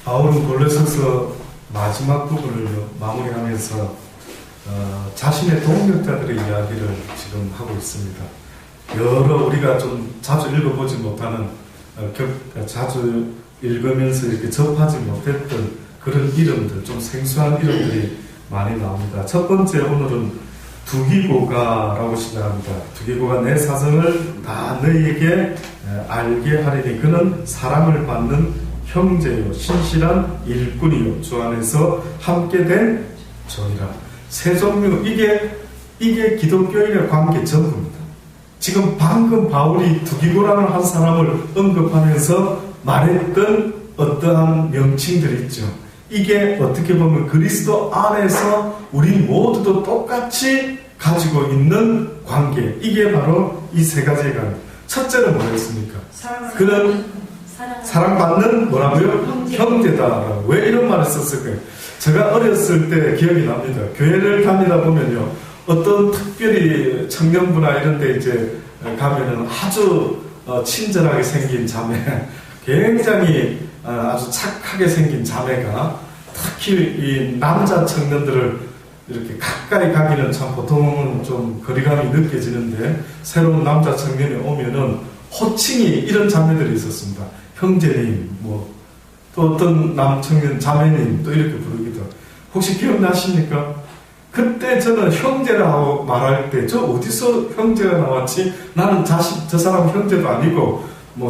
바울은 골로새서 마지막 부분을 마무리하면서 자신의 동역자들의 이야기를 지금 하고 있습니다. 여러 우리가 좀 자주 읽어보지 못하는 자주 읽으면서 이렇게 접하지 못했던 그런 이름들, 좀 생소한 이름들이 많이 나옵니다. 첫 번째, 오늘은 두기고가라고 시작합니다. 두기고가 내 사정을 다 너희에게 알게 하리니 그는 사랑을 받는 형제요 신실한 일꾼이요 주 안에서 함께 된 종이라. 세 종류, 이게 기독교인의 관계 전부입니다. 지금 방금 바울이 두기고라는 한 사람을 언급하면서 말했던 어떠한 명칭들이 있죠. 이게 어떻게 보면 그리스도 안에서 우리 모두도 똑같이 가지고 있는 관계, 이게 바로 이 세 가지의 관계. 첫째는 뭐였습니까? 그는 사랑받는 뭐라고요? 형제다. 왜 이런 말을 썼을까요? 제가 어렸을 때 기억이 납니다. 교회를 다니다 보면요, 어떤 특별히 청년부나 이런 데 이제 가면은 아주 친절하게 생긴 자매, 굉장히 아주 착하게 생긴 자매가 특히 이 남자 청년들을 이렇게 가까이 가기는 참 보통은 좀 거리감이 느껴지는데, 새로운 남자 청년이 오면은 호칭이 이런 자매들이 있었습니다. 형제님, 또 어떤 남청년 자매님 또 이렇게 부르기도. 혹시 기억나십니까? 그때 저는 형제라고 말할 때 저 어디서 형제가 나왔지? 나는 저 사람 형제도 아니고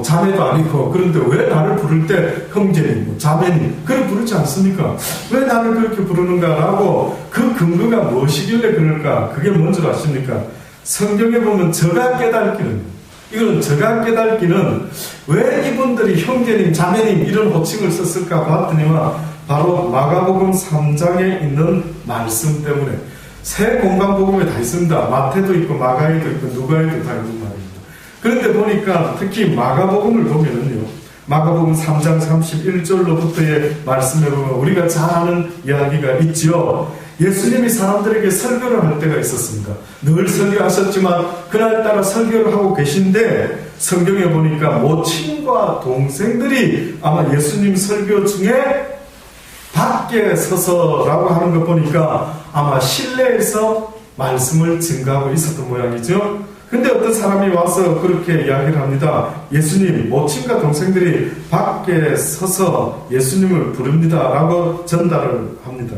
자매도 아니고, 그런데 왜 나를 부를 때 형제님, 자매님 그렇게 부르지 않습니까? 왜 나를 그렇게 부르는가라고, 그 근거가 무엇이길래 그럴까? 그게 뭔지 아십니까? 성경에 보면 저가 깨닫기는, 이거는 저가 깨닫기는 왜 이분들이 형제님, 자매님 이런 호칭을 썼을까 봤더니만 바로 마가복음 3장에 있는 말씀 때문에. 세 공간복음에 다 있습니다. 마태도 있고 마가에도 있고 누가에도 다 있는 말입니다. 그런데 보니까 특히 마가복음을 보면은요, 마가복음 3장 31절로부터의 말씀에 보면 우리가 잘 아는 이야기가 있죠. 예수님이 사람들에게 설교를 할 때가 있었습니다. 늘 설교하셨지만 그날따라 설교를 하고 계신데, 성경에 보니까 모친과 동생들이 아마 예수님 설교 중에 밖에 서서라고 하는 거 보니까 아마 실내에서 말씀을 증가하고 있었던 모양이죠. 근데 어떤 사람이 와서 그렇게 이야기를 합니다. 예수님, 모친과 동생들이 밖에 서서 예수님을 부릅니다 라고 전달을 합니다.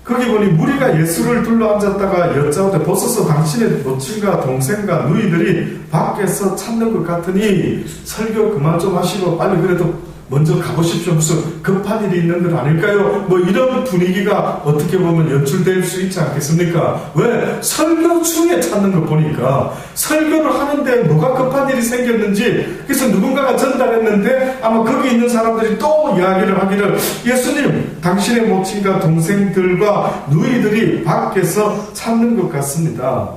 거기 보니 무리가 예수를 둘러앉았다가 여짜오되 보소서 당신의 모친과 동생과 누이들이 밖에서 찾는 것 같으니 설교 그만 좀 하시고 빨리 그래도 먼저 가보십시오. 무슨 급한 일이 있는 건 아닐까요? 이런 분위기가 어떻게 보면 연출될 수 있지 않겠습니까? 왜? 설교 중에 찾는 거 보니까 설교를 하는데 뭐가 급한 일이 생겼는지, 그래서 누군가가 전달했는데 아마 거기 있는 사람들이 또 이야기를 하기를, 예수님, 당신의 모친과 동생들과 누이들이 밖에서 찾는 것 같습니다.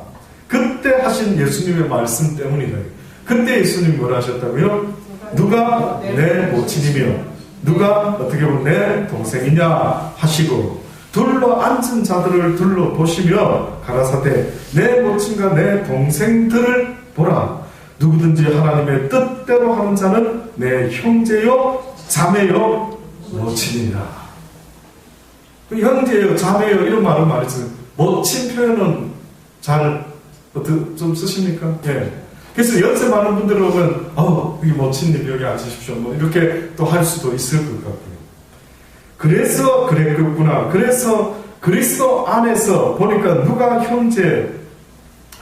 그때 하신 예수님의 말씀 때문이다. 그때 예수님 뭐라 하셨다고요? 누가 내 모친이며 누가 어떻게 보면 내 동생이냐 하시고, 둘러 앉은 자들을 둘러보시며 가라사대 내 모친과 내 동생들을 보라. 누구든지 하나님의 뜻대로 하는 자는 내 형제요 자매요 모친이라. 형제요 자매요 이런 말은 말이죠. 모친 표현은 잘 좀 쓰십니까? 예. 그래서 연세 많은 분들 오면 여기 모친님 여기 앉으십시오 이렇게 또 할 수도 있을 것 같고요. 그래서 그랬겠구나. 그래서 그리스도 안에서 보니까 누가 형제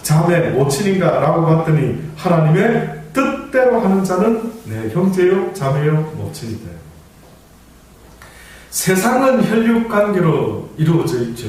자매 모친인가 라고 봤더니 하나님의 뜻대로 하는 자는 내 형제요 자매요 모친이다. 세상은 혈육관계로 이루어져 있죠.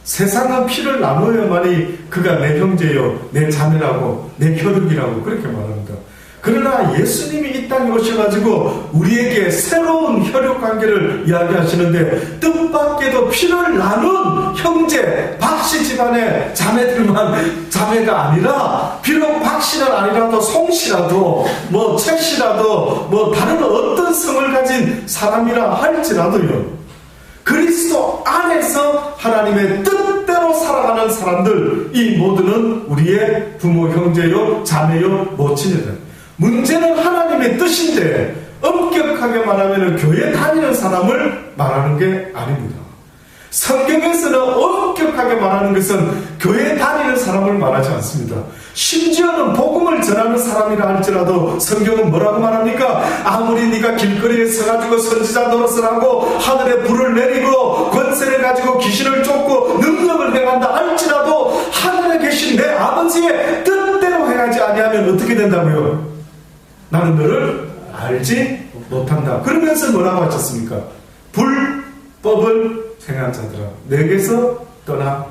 세상은 피를 나누어야만이 그가 내 형제요 내 자매라고 내 혈육이라고 그렇게 말합니다. 그러나 예수님이 이 땅에 오셔가지고 우리에게 새로운 혈육관계를 이야기하시는데, 뜻밖에도 피를 나눈 형제 박씨 집안의 자매들만 자매가 아니라, 비록 박씨는 아니라도 송씨라도 최씨라도 다른 어떤 성을 가진 사람이라 할지라도요, 그리스도 안에서 하나님의 뜻대로 살아가는 사람들, 이 모두는 우리의 부모, 형제요 자매요 모친이다. 문제는 하나님의 뜻인데 엄격하게 엄격하게 말하면 교회 다니는 사람을 말하는 게 아닙니다. 성경에서는 엄격하게 말하는 것은 교회 다니는 사람을 말하지 않습니다. 심지어는 복음을 전하는 사람이라 할지라도 성경은 뭐라고 말합니까? 아무리 네가 길거리에 서가지고 선지자 노릇을 하고 하늘에 불을 내리고 권세를 가지고 귀신을 쫓고 능력을 행한다 할지라도 하늘에 계신 내 아버지의 뜻대로 행하지 아니하면 어떻게 된다고요? 나는 너를 알지 못한다. 그러면서 뭐라고 하셨습니까? 불법을 행한 자들아 내게서 떠나가라.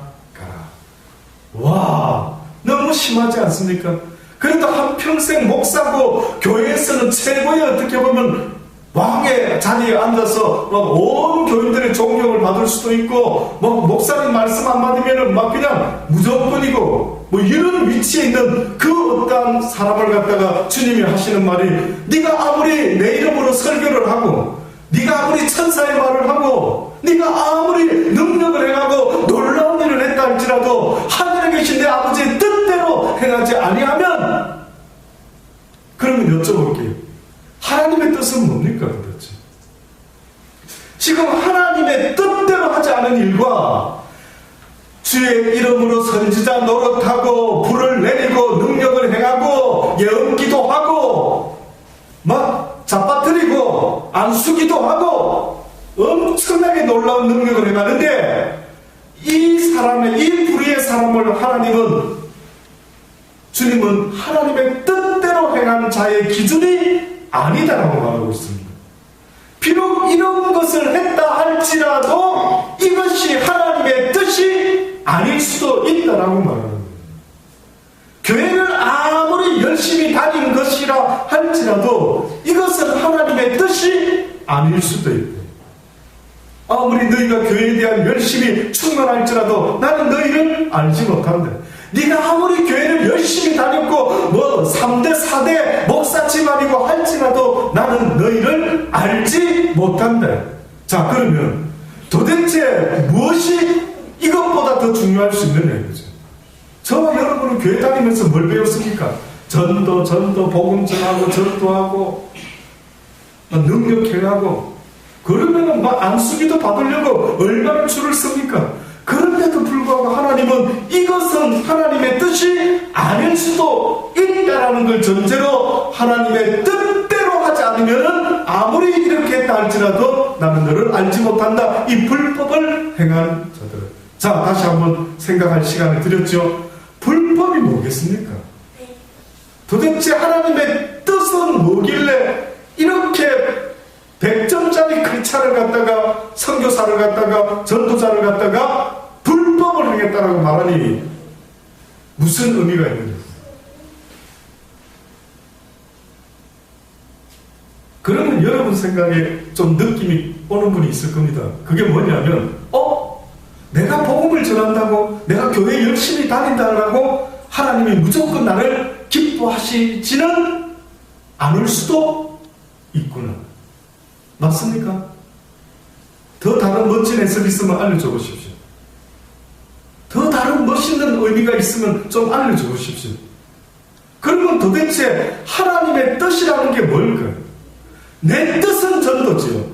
와, 너무 심하지 않습니까? 그래도 한평생 목사고 교회에서는 최고의 어떻게 보면 왕의 자리에 앉아서 온 교인들의 존경을 받을 수도 있고 목사님 말씀 한마디면 막 그냥 무조건이고 이런 위치에 있는 그 어떠한 사람을 갖다가 주님이 하시는 말이 네가 아무리 내 이름으로 설교를 하고 네가 아무리 천사의 말을 하고 네가 아무리 능력을 행하고 놀라운 일을 했다 할지라도 하늘에 계신 내 아버지의 뜻대로 행하지 아니하면 그러면 여쭤볼게요. 하나님의 뜻은 뭡니까 도대체? 지금 하나님의 뜻대로 하지 않은 일과 주의 이름으로 선지자 노릇하고 불을 내리고 능력을 행하고 예언기도 하고 막 잡아뜨리고 안수기도 하고 엄청나게 놀라운 능력을 행하는데 이 사람의 이 불의의 사람을 주님은 하나님의 뜻대로 행한 자의 기준이 아니다라고 말하고 있습니다. 비록 이런 것을 했다 할지라도 이것이 하나님의 뜻이 아닐 수도 있다라고 말하는 거예요. 교회를 아무리 열심히 다닌 것이라 할지라도 이것은 하나님의 뜻이 아닐 수도 있고 아무리 너희가 교회에 대한 열심히 충만할지라도 나는 너희를 알지 못한다. 네가 아무리 교회를 열심히 다녔고 3대 4대 목사 집안이고 할지라도 나는 너희를 알지 못한다. 자, 그러면 도대체 무엇이 이것보다 더 중요할 수 있느냐 이거죠. 저와 여러분은 교회 다니면서 뭘 배웠습니까? 전도, 복음 전하고 전도하고 능력 행하고 그러면은 안수기도 받으려고 얼마나 줄을 섭니까? 그런데도 불구하고 하나님은 이것은 하나님의 뜻이 아닐 수도 있다라는 걸 전제로 하나님의 뜻대로 하지 않으면 아무리 이렇게 했다 할지라도 나는 너를 알지 못한다. 이 불법을 행한 자들. 자, 다시 한번 생각할 시간을 드렸죠. 불법이 뭐겠습니까? 도대체 하나님의 뜻은 뭐길래 이렇게 100점짜리 글자를 갖다가 선교사를 갖다가 전도자를 갖다가 불법을 하겠다라고 말하니 무슨 의미가 있는지. 그러면 여러분 생각에 좀 느낌이 오는 분이 있을 겁니다. 그게 뭐냐면 내가 복음을 전한다고 내가 교회 열심히 다닌다고 하나님이 무조건 나를 기뻐하시지는 않을 수도 있구나. 맞습니까? 더 다른 멋진 해석이 있으면 알려줘 보십시오. 더 다른 멋있는 의미가 있으면 좀 알려줘 보십시오. 그러면 도대체 하나님의 뜻이라는 게 뭘까요? 내 뜻은 전도지요.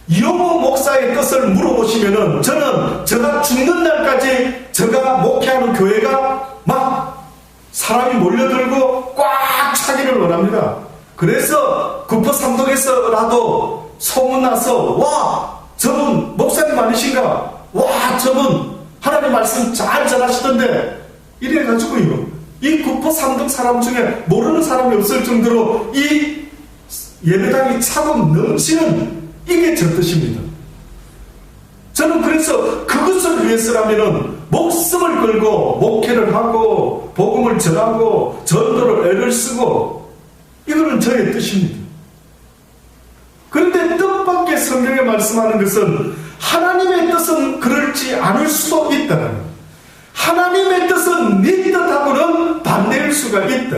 이용호 목사의 뜻을 물어보시면은 저는 제가 죽는 날까지 제가 목회하는 교회가 막 사람이 몰려들고 꽉 차기를 원합니다. 그래서 구포삼동에서라도 소문나서 와 저분 목사님 아니신가? 와 저분 하나님 말씀 잘 전하시던데 이래가지고요 이 구포삼동 사람 중에 모르는 사람이 없을 정도로 이 예배당이 차고 넘치는 이게 저 뜻입니다. 저는 그래서 그것을 위해서라면은 목숨을 걸고 목회를 하고 복음을 전하고 전도를 애를 쓰고 이거는 저의 뜻입니다. 그런데 뜻밖의 성경에 말씀하는 것은 하나님의 뜻은 그럴지 않을 수도 있다는, 하나님의 뜻은 네 뜻하고는 반대일 수가 있다.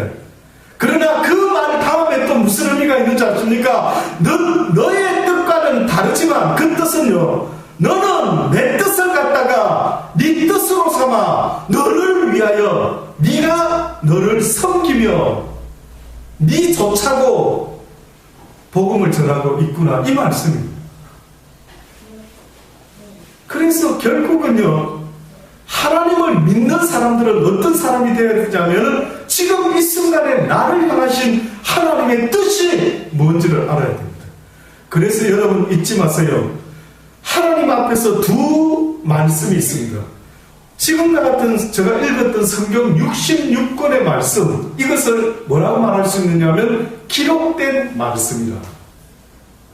그러나 그 말 다음에 또 무슨 의미가 있는지 아십니까? 너의 뜻과는 다르지만 그 뜻은요, 너는 내 뜻을 갖다가 네 뜻으로 삼아 너를 위하여 네가 너를 섬기며 네 조차고 복음을 전하고 있구나, 이 말씀입니다. 그래서 결국은요, 하나님을 믿는 사람들은 어떤 사람이 되어야 되냐면 지금 이 순간에 나를 향하신 하나님의 뜻이 뭔지를 알아야 됩니다. 그래서 여러분 잊지 마세요. 하나님 앞에서 두 말씀이 있습니다. 지금과 같은 제가 읽었던 성경 66권의 말씀, 이것을 뭐라고 말할 수 있느냐면 기록된 말씀이라.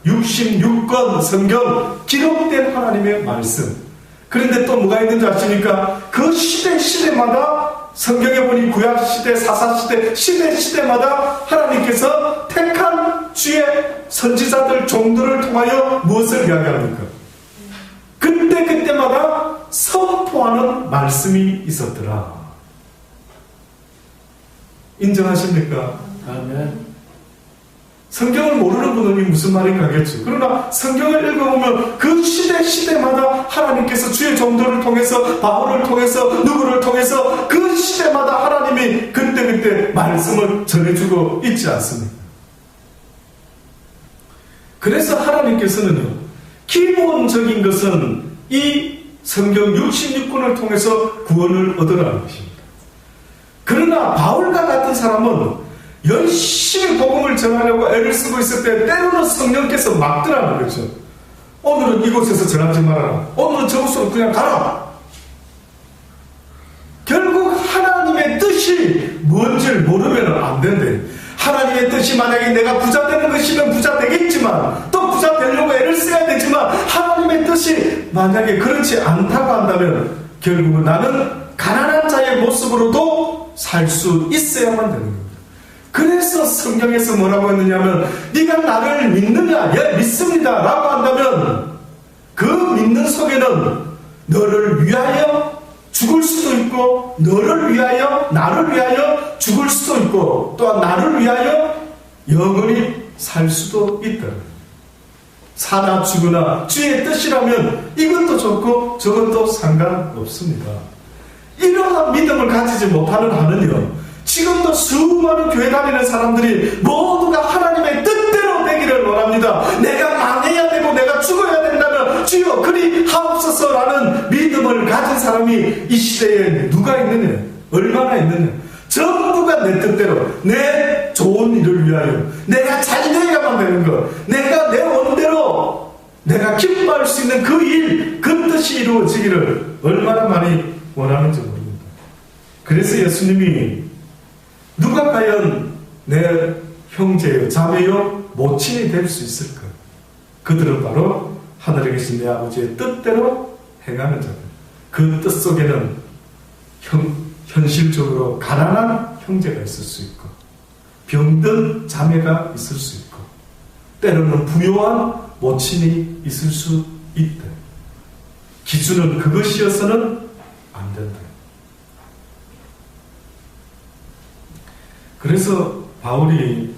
66권 성경 기록된 하나님의 말씀. 그런데 또 뭐가 있는지 아십니까? 그 시대마다 성경에 보니 구약시대, 사사시대, 시대마다 하나님께서 택한 주의 선지자들, 종들을 통하여 무엇을 이야기합니까? 그때마다 선포하는 말씀이 있었더라. 인정하십니까? 아멘. 성경을 모르는 분은 무슨 말인가 하겠죠. 그러나 성경을 읽어보면 그 시대마다 하나님께서 주의 종들을 통해서, 바울을 통해서, 누구를 통해서 그 시대마다 하나님이 그때 말씀을 전해주고 있지 않습니까? 그래서 하나님께서는요, 기본적인 것은 이 성경 66권을 통해서 구원을 얻으라는 것입니다. 그러나 바울과 같은 사람은 열심히 복음을 전하려고 애를 쓰고 있을 때 때로는 성령께서 막더라는 거죠. 오늘은 이곳에서 전하지 말아라. 오늘은 저곳으로 그냥 가라. 결국 하나님의 뜻이 뭔지를 모르면 안 된대. 하나님의 뜻이 만약에 내가 부자 되는 것이면 부자 되겠지만, 또 부자 되려고 애를 써야 되지만, 하나님의 뜻이 만약에 그렇지 않다고 한다면 결국은 나는 가난한 자의 모습으로도 살 수 있어야만 되는 겁니다. 그래서 성경에서 뭐라고 했느냐면, 네가 나를 믿느냐? 예, 믿습니다 라고 한다면 그 믿는 속에는 너를 위하여 죽을 수도 있고, 너를 위하여, 나를 위하여 죽을 수도 있고, 또한 나를 위하여 영원히 살 수도 있다. 사나 죽으나 주의 뜻이라면 이것도 좋고 저것도 상관없습니다. 이러한 믿음을 가지지 못하는 한은요, 지금도 수많은 교회 다니는 사람들이 모두가 하나님의 뜻대로 되기를 원합니다. 내가 망해야 되고 내가 죽어야 된다면 주여 그리 하옵소서라는 믿음을 가진 사람이 이 시대에 누가 있느냐? 얼마나 있느냐? 전부가 내 뜻대로, 내 좋은 일을 위하여, 내가 잘 되어야만 되는 것, 내가 내 원대로 내가 기뻐할 수 있는 그 일, 그 뜻이 이루어지기를 얼마나 많이 원하는지 모릅니다. 그래서 예수님이 누가 과연 내 형제요, 자매요, 모친이 될 수 있을까? 그들은 바로 하늘에 계신 내 아버지의 뜻대로 행하는 자들. 그 뜻 속에는 현실적으로 가난한 형제가 있을 수 있고, 병든 자매가 있을 수 있고, 때로는 부요한 모친이 있을 수 있다. 기준은 그것이어서는 안 된다. 그래서 바울이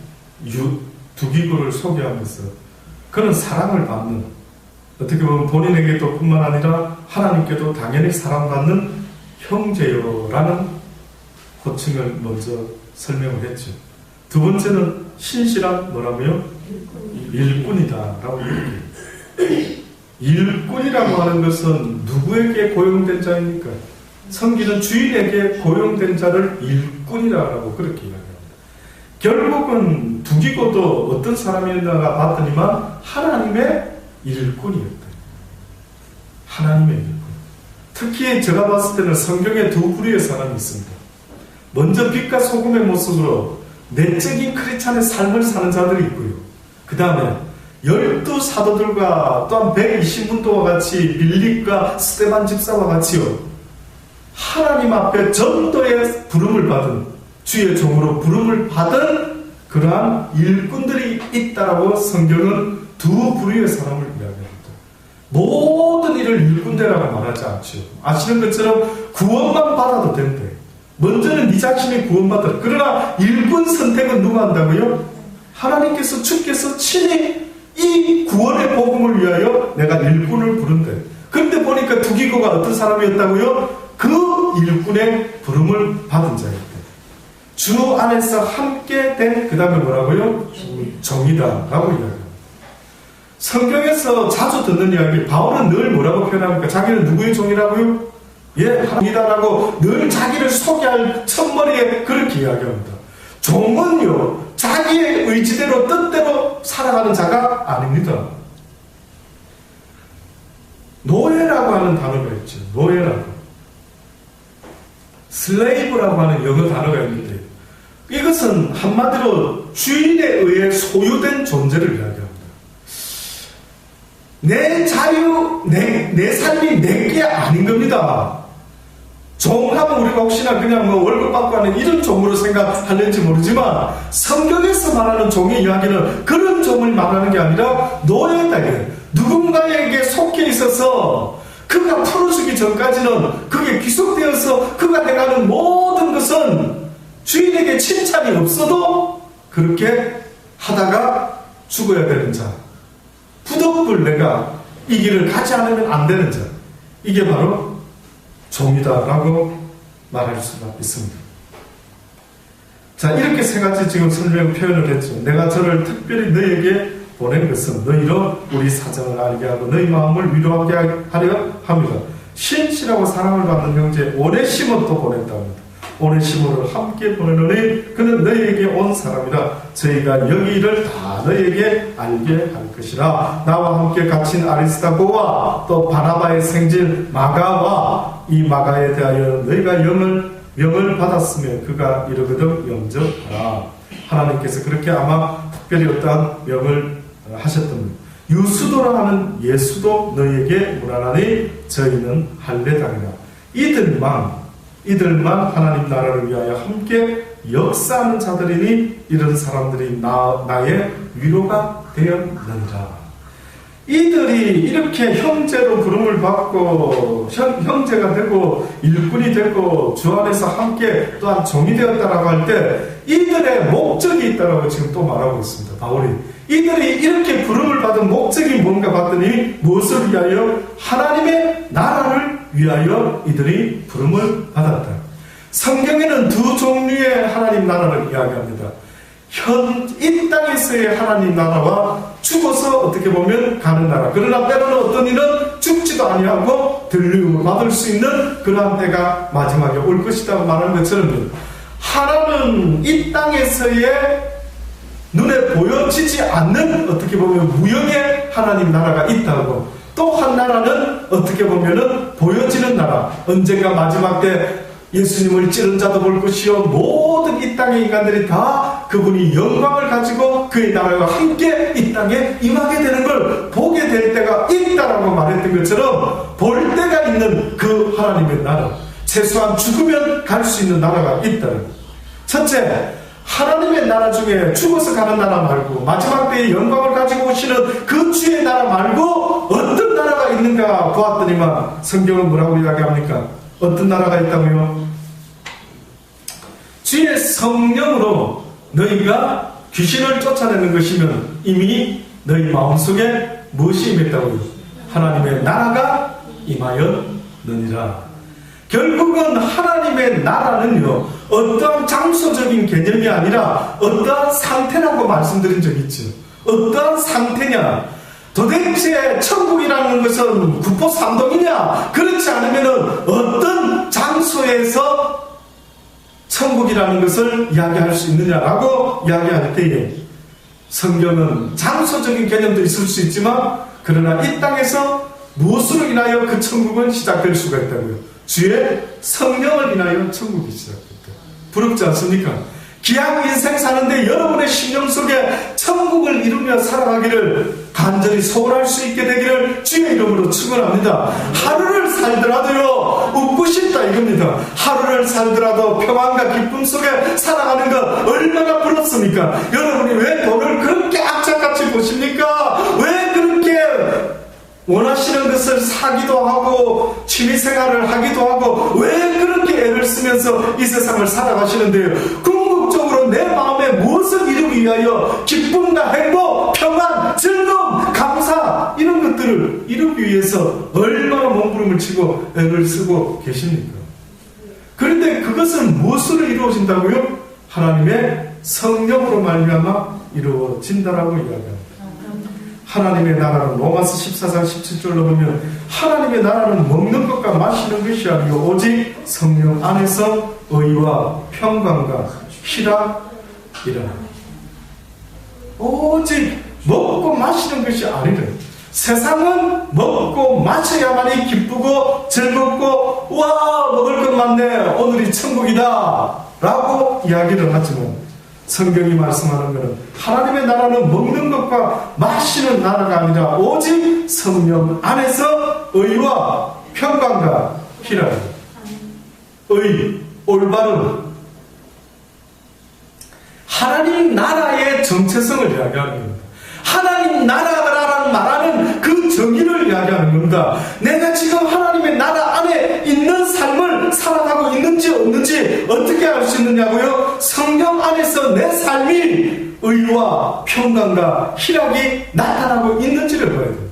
두기고를 소개하면서 그는 사랑을 받는, 어떻게 보면 본인에게도 뿐만 아니라 하나님께도 당연히 사랑받는 형제요라는 호칭을 먼저 설명을 했죠. 두 번째는 신실한 뭐라고요? 일꾼이다라고 얘기해요. 일꾼이라고 하는 것은 누구에게 고용된 자입니까? 섬기는 주인에게 고용된 자를 일꾼이라고 그렇게 이야기합니다. 결국은 두기고도 어떤 사람이었나가 봤더니만 하나님의 일꾼이었다. 하나님의 일꾼. 특히 제가 봤을 때는 성경에 두 부류의 사람이 있습니다. 먼저 빛과 소금의 모습으로 내적인 크리스찬의 삶을 사는 자들이 있고요. 그 다음에 12사도들과 또한 120문도와 같이 빌립과 스데반 집사와 같이요, 하나님 앞에 전도의 부름을 받은, 주의 종으로 부름을 받은 그러한 일꾼들이 있다라고 성경은 두 부류의 사람을 이야기합니다. 모든 일을 일꾼되라고 말하지 않죠. 아시는 것처럼 구원만 받아도 된대. 먼저는 네 자신이 구원받아라. 그러나 일꾼 선택은 누가 한다고요? 하나님께서, 주께서 친히 이 구원의 복음을 위하여 내가 일꾼을 부른대. 그런데 보니까 두기고가 어떤 사람이었다고요? 그 일꾼의 부름을 받은 자였대. 주 안에서 함께 된 그 다음에 뭐라고요? 종이다라고 이야기합니다. 성경에서 자주 듣는 이야기, 바울은 늘 뭐라고 표현합니까? 자기는 누구의 종이라고요? 예, 종이다라고 늘 자기를 소개할 첫머리에 그렇게 이야기합니다. 종은요, 자기의 의지대로 뜻대로 살아가는 자가 아닙니다. 노예라고 하는 단어가 있죠. 노예라고. 슬레이브라고 하는 영어 단어가 있는데, 이것은 한마디로 주인에 의해 소유된 존재를 이야기합니다. 내 자유, 내 삶이 내게 아닌 겁니다. 종하면 우리가 혹시나 그냥 뭐 월급 받고 하는 이런 종으로 생각하는지 모르지만, 성경에서 말하는 종의 이야기는 그런 종을 말하는 게 아니라 노예다. 누군가에게 속해 있어서 그가 풀어주기 전까지는 그게 귀속되어서 그가 해가는 모든 것은 주인에게 칭찬이 없어도 그렇게 하다가 죽어야 되는 자, 부득불 내가 이 길을 가지 않으면 안 되는 자, 이게 바로 종이다라고 말할 수가 있습니다. 자, 이렇게 세 가지 지금 설명 표현을 했죠. 내가 저를 특별히 너에게 보낸 것은 너희로 우리 사정을 알게 하고 너희 마음을 위로하게 하려 합니다. 신실하고 사랑을 받는 형제 오네시모도 보냈다 합니다. 오네시모를 함께 보내노니 그는 너희에게 온 사람이라. 저희가 여기 일을 다 너희에게 알게 할 것이라. 나와 함께 갇힌 아리스타고와 또 바나바의 생질 마가와 이 마가에 대하여 너희가 명을 받았으며 그가 이르거든 영접하라. 하나님께서 그렇게 아마 특별히 어떠한 명을 하셨던 것. 유수도라 하는 예수도 너희에게 무난하니 저희는 할례당이라. 이들만 하나님 나라를 위하여 함께 역사하는 자들이니 이런 사람들이 나의 위로가 되었느니라. 이들이 이렇게 형제로 부름을 받고 형제가 되고 일꾼이 되고 주 안에서 함께 또한 종이 되었다라고 할 때 이들의 목적이 있다라고 지금 또 말하고 있습니다. 바울이 이들이 이렇게 부름을 받은 목적이 뭔가 봤더니 무엇을 위하여? 하나님의 나라를 위하여 이들이 부름을 받았다. 성경에는 두 종류의 하나님 나라를 이야기합니다. 이 땅에서의 하나님 나라와 죽어서 어떻게 보면 가는 나라. 그러나 때로는 어떤 이는 죽지도 아니하고 들림을 받을 수 있는 그러한 때가 마지막에 올 것이다 말하는 것처럼, 하나는 이 땅에서의 눈에 보여지지 않는 어떻게 보면 무형의 하나님 나라가 있다고, 또 한 나라는 어떻게 보면은 보여지는 나라, 언젠가 마지막 때 예수님을 찌른 자도 볼 것이요 모든 이 땅의 인간들이 다 그분이 영광을 가지고 그의 나라와 함께 이 땅에 임하게 되는 걸 보게 될 때가 있다라고 말했던 것처럼, 볼 때가 있는 그 하나님의 나라, 최소한 죽으면 갈 수 있는 나라가 있다는 것. 첫째, 하나님의 나라 중에 죽어서 가는 나라 말고 마지막 때의 영광을 가지고 오시는 그 주의 나라 말고 어떤 나라가 있는가 보았더니만 성경은 뭐라고 이야기합니까? 어떤 나라가 있다고요? 주의 성령으로 너희가 귀신을 쫓아내는 것이면 이미 너희 마음속에 무엇이 임했다고요? 하나님의 나라가 임하였느니라. 결국은 하나님의 나라는요, 어떠한 장소적인 개념이 아니라 어떠한 상태라고 말씀드린 적이 있죠. 어떠한 상태냐? 도대체 천국이라는 것은 구포삼동이냐? 그렇지 않으면 어떤 장소에서 천국이라는 것을 이야기할 수 있느냐라고 이야기할 때에 성경은 장소적인 개념도 있을 수 있지만, 그러나 이 땅에서 무엇으로 인하여 그 천국은 시작될 수가 있다고요? 주의 성령을 인하여 천국이 시작됐다. 부럽지 않습니까? 기왕 인생 사는데 여러분의 심령 속에 천국을 이루며 살아가기를 간절히 소원할 수 있게 되기를 주의 이름으로 축원합니다. 하루를 살더라도요 웃고 싶다 이겁니다. 하루를 살더라도 평안과 기쁨 속에 살아가는 것 얼마나 부럽습니까? 여러분이 왜 돈을 그렇게 악착같이 보십니까? 왜 그렇게 원하시는 것을 사기도 하고 취미생활을 하기도 하고 왜 그렇게 애를 쓰면서 이 세상을 살아가시는데요? 궁극적으로 내 마음에 무엇을 이루기 위하여 기쁨과 행복, 평안, 즐거움, 감사 이런 것들을 이루기 위해서 얼마나 몸부림을 치고 애를 쓰고 계십니까? 그런데 그것은 무엇으로 이루어진다고요? 하나님의 성령으로 말미암아 이루어진다라고 이야기합니다. 하나님의 나라는 로마서 14장 17절로 보면 하나님의 나라는 먹는 것과 마시는 것이 아니요 오직 성령 안에서 의와 평강과 희락이라. 오직 먹고 마시는 것이 아니래. 세상은 먹고 마셔야만이 기쁘고 즐겁고 와 먹을 것 많네 오늘이 천국이다 라고 이야기를 하지만 성경이 말씀하는 것은 하나님의 나라는 먹는 것과 마시는 나라가 아니라 오직 성령 안에서 의와 평강과 희락. 의, 올바름, 하나님 나라의 정체성을 이야기하는 겁니다. 하나님 나라라는 말하는 그 정의를 이야기하는 겁니다. 내가 지금 하나님의 나라 안에 있는 삶을 살아가고 있는지 없는지 어떻게 알 수 있느냐고요? 성령 안에서 내 삶이 의와 평강과 희락이 나타나고 있는지를 봐야 됩니다.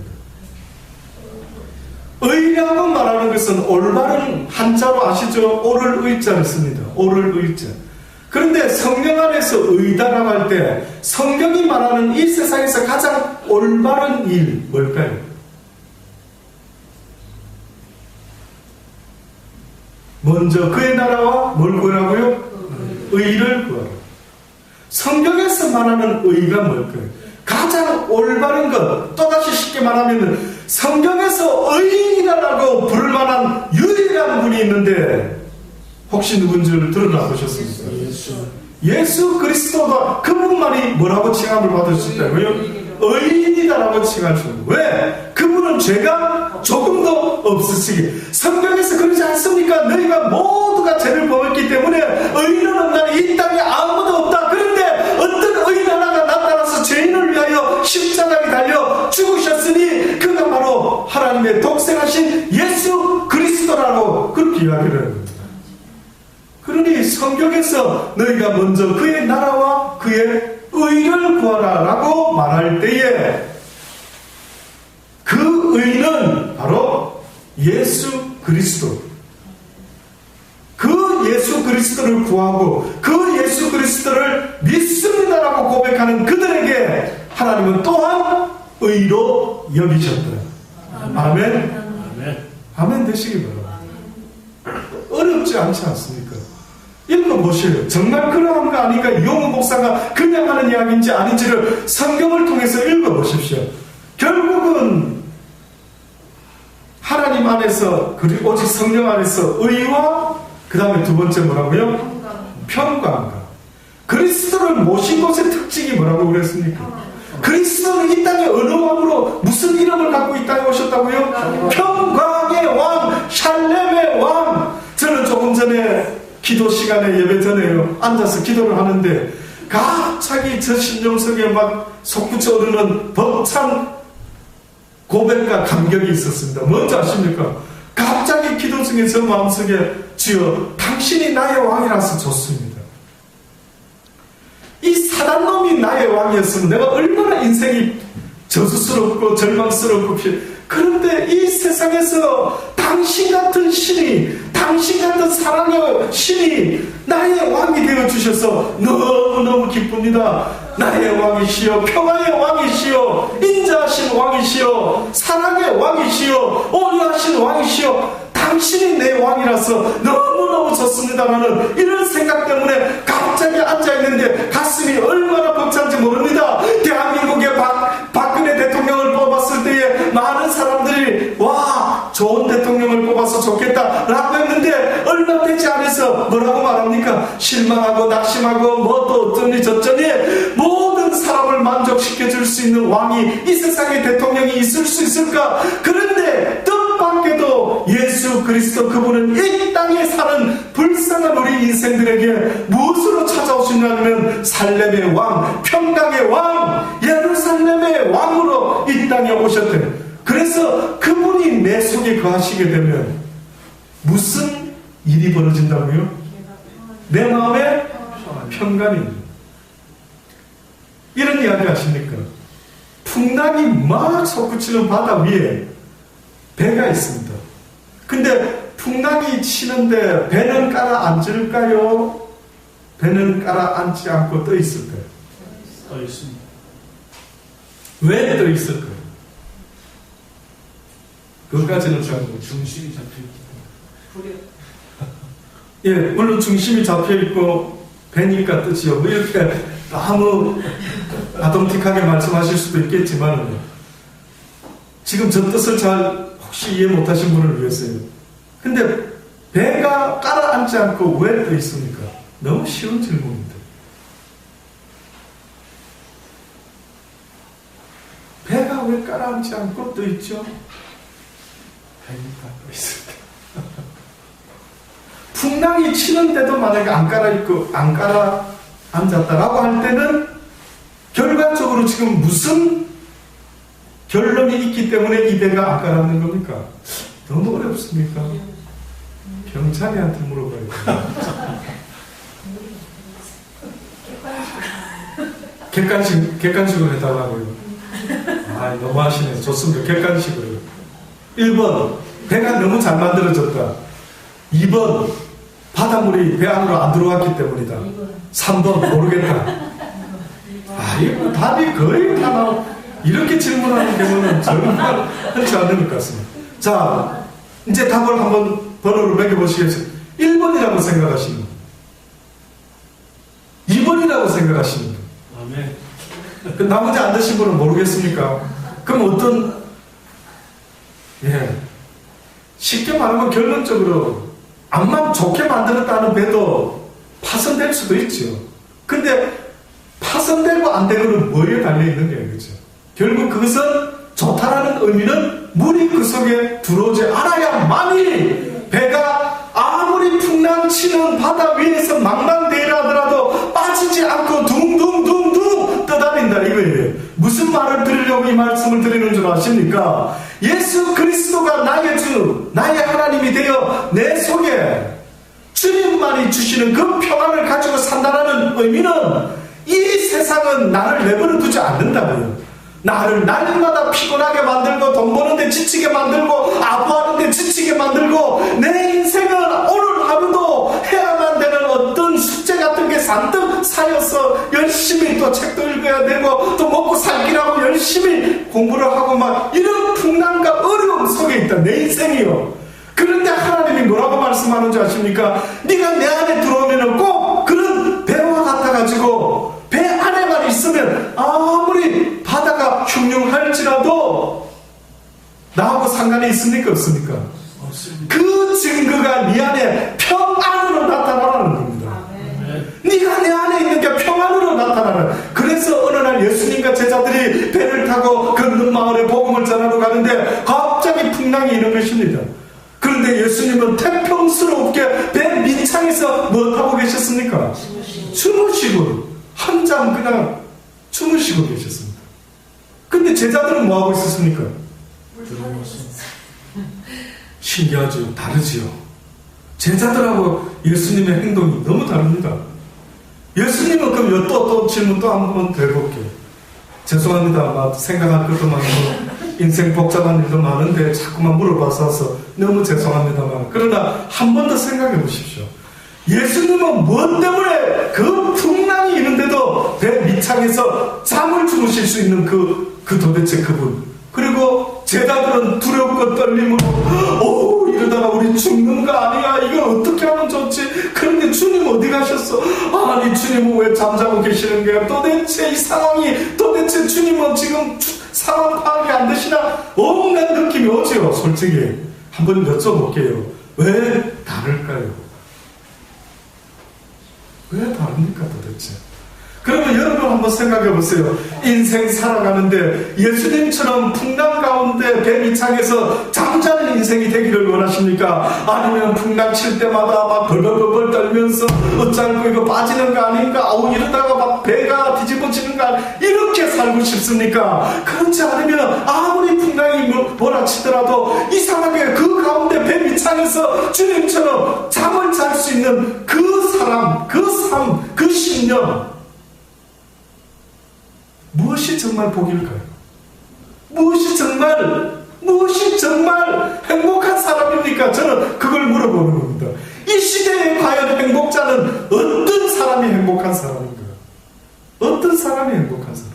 의라고 말하는 것은 올바른 한자로 아시죠? 오를 의자를 씁니다. 오를 의자. 그런데 성령 안에서 의다라고 할 때 성경이 말하는 이 세상에서 가장 올바른 일 뭘까요? 먼저 그의 나라와 뭘 구하라고요? 의를 구하라. 성경에서 말하는 의가 뭘까요? 가장 올바른 것, 또다시 쉽게 말하면 성경에서 의인이라고 부를 만한 유일한 분이 있는데 혹시 누군지를 드러나 보셨습니까? 예수 그리스도가 그분만이 뭐라고 칭함을 받으셨다고요? 의인이다라고 칭하셨습니다. 왜? 그분은 죄가 조금도 없으시게. 성경에서 그러지 않습니까? 너희가 모두가 죄를 범했기 때문에 의인은 없나니 이 땅에 아무도 없다. 그런데 어떤 의인 하나가 나타나서 죄인을 위하여 십자가에 달려 죽으셨으니 그가 바로 하나님의 독생하신 예수 그리스도라고 그렇게 이야기를 합니다. 그러니 성경에서 너희가 먼저 그의 나라와 그의 의를 구하라 라고 말할 때에 그 의는 바로 예수 그리스도. 그 예수 그리스도를 구하고 그 예수 그리스도를 믿습니다라고 고백하는 그들에게 하나님은 또한 의로 여기셨다. 아멘. 아멘 되시기 바랍니다. 어렵지 않지 않습니까? 읽어보세요. 정말 그러한 거 아닌가? 이용우 목사가 그냥 하는 이야기인지 아닌지를 성경을 통해서 읽어보십시오. 결국은 하나님 안에서 그리고 오직 성령 안에서 의와 그 다음에 두 번째 뭐라고요? 평강과. 그리스도를 모신 것의 특징이 뭐라고 그랬습니까? 그리스도는 이 땅에 어느 왕으로 무슨 이름을 갖고 이 땅에 오셨다고요? 평강의 왕, 샬렘의 왕. 저는 조금 전에 기도 시간에 예배 전에요 앉아서 기도를 하는데 갑자기 저 심령 속에 막 솟구쳐 오르는 벅찬 고백과 감격이 있었습니다. 뭔지 아십니까? 갑자기 기도 중에 저 마음속에 주여 당신이 나의 왕이라서 좋습니다. 이 사단놈이 나의 왕이었으면 내가 얼마나 인생이 저주스럽고 절망스럽고 그런데 이 세상에서 당신 같은 신이, 당신 같은 사랑의 신이 나의 왕이 되어주셔서 너무너무 기쁩니다. 나의 왕이시여, 평화의 왕이시여, 인자하신 왕이시여, 사랑의 왕이시여, 온유하신 왕이시여, 당신이 내 왕이라서 너무너무 좋습니다라는 이런 생각 때문에 갑자기 앉아있는데 가슴이 얼마나 벅찬지 모릅니다. 대한민국의 박근혜 대통령을 뽑았을 때에 많은 사람들이 와 좋은 대통령을 뽑아서 좋겠다 라고 했는데 얼마 되지 않아서 뭐라고 말합니까? 실망하고 낙심하고 뭐 또 어쩌니 저쩌니 모든 사람을 만족시켜줄 수 있는 왕이 이 세상에 대통령이 있을 수 있을까? 그런데 뜻밖에도 예수 그리스도 그분은 이 땅에 사는 불쌍한 우리 인생들에게 무엇으로 찾아오시냐면 살렘의 왕, 평강의 왕, 예루살렘의 왕으로 이 땅에 오셨대요. 그래서 그분이 내 속에 거하시게 되면 무슨 일이 벌어진다고요? 내 마음에 평강이. 이런 이야기 아십니까? 풍랑이 막 솟구치는 바다 위에 배가 있습니다. 근데 풍랑이 치는데 배는 깔아 앉을까요? 배는 가라앉지 않고 떠 있을까요? 떠 있습니다. 왜 떠 있을까요? 그것까지는 잘 모르겠어요. 중심이 잡혀있기 때문에. 예, 물론 중심이 잡혀있고 배니까 뜨지요. 뭐 이렇게 너무 아동틱하게 말씀하실 수도 있겠지만 지금 저 뜻을 잘 혹시 이해 못하신 분을 위해서요. 근데 배가 가라앉지 않고 왜 떠 있습니까? 너무 쉬운 질문인데. 배가 왜 가라앉지 않고 떠 있죠? 배니까 떠 있을까? 풍랑이 치는데도 만약에 안 가라앉았다라고 할 때는 결과적으로 지금 무슨 결론이 있기 때문에 이 배가 안 가라앉는 겁니까? 너무 어렵습니까? 병찬이한테 물어봐야 돼요. 객관식으로 해달라고요. 아, 너무 하시네. 좋습니다. 객관식으로. 1번, 배가 너무 잘 만들어졌다. 2번, 바닷물이 배 안으로 안 들어왔기 때문이다. 3번, 모르겠다. 아, 이거 답이 거의 다 나오고, 이렇게 질문하는 경우는 정말 흔치 않는 것 같습니다. 자, 이제 답을 한번 번호를 매겨보시겠어요? 1번이라고 생각하시는 분, 2번이라고 생각하시는 분, 아멘. 그 나머지 안 되신 분은 모르겠습니까? 그럼 어떤, 예, 쉽게 말하면 결론적으로 암만 좋게 만들었다는 배도 파손될 수도 있죠. 근데 파손되고 안 되고는 뭐에 달려있는 거예요, 그렇죠? 결국 그것은 좋다라는 의미는 물이 그 속에 들어오지 않아야만이 배가 아무리 풍랑치는 바다 위에서 망망대해라 하더라도 빠지지 않고 둥둥둥둥 떠다닌다 이거예요. 무슨 말을 드리려고 이 말씀을 드리는 줄 아십니까? 예수 그리스도가 나의 주, 나의 하나님이 되어 내 속에 주님만이 주시는 그 평안을 가지고 산다는 의미는 이 세상은 나를 내버려 두지 않는다고요. 나를 날마다 피곤하게 만들고 돈 버는데 지치게 만들고 아부하는데 지치게 만들고 내 인생은 오늘 하루도 해야만 되는 어떤 숙제 같은 게 잔뜩 쌓여서 열심히 또 책도 읽어야 되고 또 먹고 살기라고 열심히 공부를 하고 막 이런 풍랑과 어려움 속에 있다 내 인생이요. 그런데 하나님이 뭐라고 말씀하는지 아십니까? 네가 내 안에 들어오면 꼭 그런 배와 같아가지고 배 안에만 있으면 아무리 바다가 흉흉할지라도 나하고 상관이 있습니까? 없습니까? 없습니다. 그 증거가 네 안에 평안으로 나타나라는 겁니다. 네가 내 안에 있는 게 평안으로 나타나는. 그래서 어느 날 예수님과 제자들이 배를 타고 건넌 마을에 복음을 전하러 가는데 갑자기 풍랑이 이런 것입니다. 그런데 예수님은 태평스럽게 배 밑창에서 뭐 하고 계셨습니까? 주무시고 한잠 그냥 주무시고 계셨습니다. 근데 제자들은 뭐 하고 있었습니까? 신기하죠? 다르지요. 제자들하고 예수님의 행동이 너무 다릅니다. 예수님은 그럼 또 질문 또 한 번 더 해볼게요. 죄송합니다. 생각할 것도 많고 인생 복잡한 일도 많은데 자꾸만 물어봐서 너무 죄송합니다만, 그러나 한 번 더 생각해 보십시오. 예수님은 무엇 때문에 그 풍랑이 있는데도 배 밑창에서 잠을 주무실 수 있는 그 도대체 그분, 그리고 제자들은 두렵고 떨림으로 이러다가 우리 죽는 거 아니야, 이걸 어떻게 하면 좋지? 그런데 주님 어디 가셨어? 아니 주님은 왜 잠자고 계시는 거야? 도대체 이 상황이, 도대체 주님은 지금 상황 파악이 안 되시나? 온갖 느낌이 오죠. 솔직히 한번 여쭤볼게요. 왜 다를까요? 왜 다릅니까 도대체? 그러면 여러분 한번 생각해 보세요. 인생 살아가는데 예수님처럼 풍랑 가운데 배 밑창에서 잠자는 인생이 되기를 원하십니까? 아니면 풍랑 칠 때마다 막 벌벌벌 떨면서 어쩌고 이거 빠지는 거 아닌가? 이러다가 막 배가 뒤집어지는 거 아닌가? 이렇게 살고 싶습니까? 그렇지 않으면 아무리 풍랑이 몰아치더라도 이상하게 그 가운데 배 밑창에서 주님처럼 잠을 잘 수 있는 그 사람, 그 삶, 그 신념, 무엇이 정말 복일까요? 무엇이 정말 행복한 사람입니까? 저는 그걸 물어보는 겁니다. 이 이 시대에 과연 행복자는 어떤 사람이 행복한 사람인가? 어떤 사람이 행복한 사람?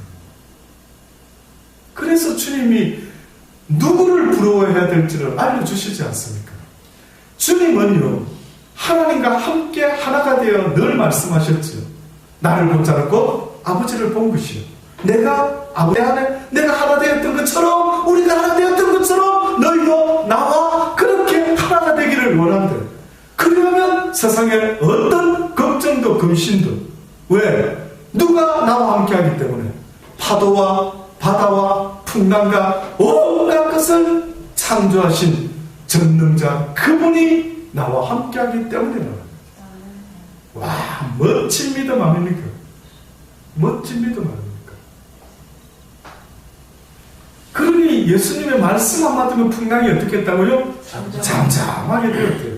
그래서 주님이 누구를 부러워해야 될지를 알려주시지 않습니까? 주님은요, 하나님과 함께 하나가 되어 늘 말씀하셨죠. 나를 본 자는 곧 아버지를 본 것이요. 내가 아버지 안에 내가 하나 되었던 것처럼, 우리가 하나 되었던 것처럼 너희도 나와 그렇게 하나가 되기를 원한대. 그러면 세상에 어떤 걱정도 금신도, 왜? 누가 나와 함께 하기 때문에 파도와 바다와 풍랑과 온갖 것을 창조하신 전능자 그분이 나와 함께 하기 때문에. 와, 멋진 믿음 아닙니까? 멋진 믿음 아닙니까? 그러니 예수님의 말씀 한마디면 풍랑이 어떻게 했다고요? 잠잠하게 되었대요.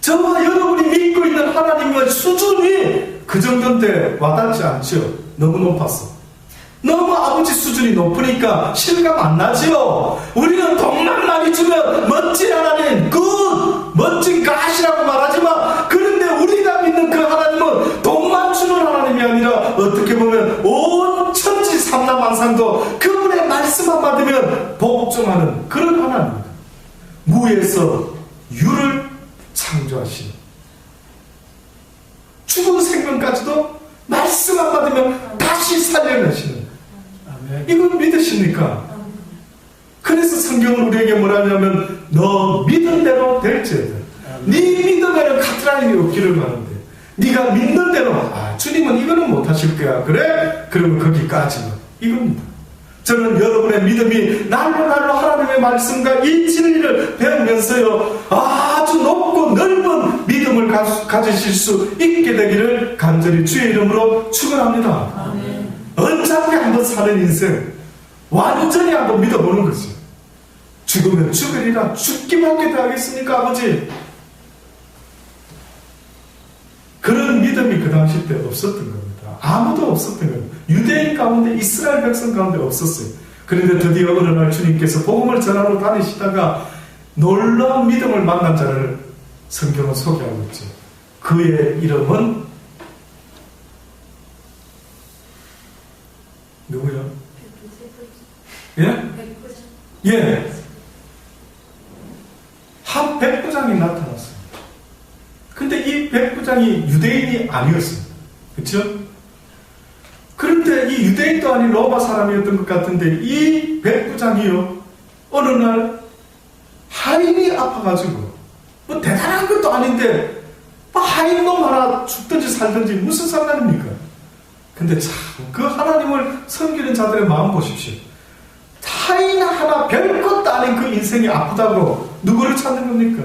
저와 여러분이 믿고 있는 하나님의 수준이 그 정도인데 와닿지 않죠? 너무 높았어. 너무 아버지 수준이 높으니까 실감 안 나지요? 우리는 돈만 많이 주면 멋진 하나님, 멋진 가시라고 말하지만, 그런데 우리가 믿는 그 하나님은 돈만 주는 하나님이 아니라 어떻게 보면 온 천지 삼라만상도 그분의 말씀만 받으면 복종하는 그런 하나님입니다. 무에서 유를 창조하신, 죽은 생명까지도 말씀만 받으면 다시 살려내시는, 이걸 믿으십니까? 그래서 성경은 우리에게 뭐라냐면 너 믿은 대로 될지어다. 네 믿음에는 카트라인이 없기를 바란대. 네가 믿는 대로, 주님은 이거는 못하실 거야. 그래? 그러면 거기까지만. 이겁니다. 저는 여러분의 믿음이 날로 하나님의 말씀과 이 진리를 배우면서요, 아주 높고 넓은 믿음을 가지실 수 있게 되기를 간절히 주의 이름으로 축원합니다. 아멘. 언짢게 한번 사는 인생 완전히 한번 믿어보는 거죠. 죽으면 죽으리라. 죽기밖에 더 하겠습니까, 아버지? 그런 믿음이 그 당시 때 없었던 겁니다. 아무도 없었던 거예요. 유대인 가운데, 이스라엘 백성 가운데 없었어요. 그런데 드디어 어느 날 주님께서 복음을 전하러 다니시다가 놀라운 믿음을 만난 자를 성경은 소개하고 있죠. 그의 이름은 누구요? 예? 예. 한 백부장이 나타났어요. 근데 이 백부장이 유대인이 아니었습니다. 그렇죠? 그런데 이 유대인도 아닌 로마 사람이었던 것 같은데 이 백부장이요, 어느 날 하인이 아파가지고, 뭐 대단한 것도 아닌데 뭐 하인놈 하나 죽든지 살든지 무슨 상관입니까? 근데 참 그 하나님을 섬기는 자들의 마음 보십시오. 하인 하나 별것도 아닌 그 인생이 아프다고 누구를 찾는 겁니까?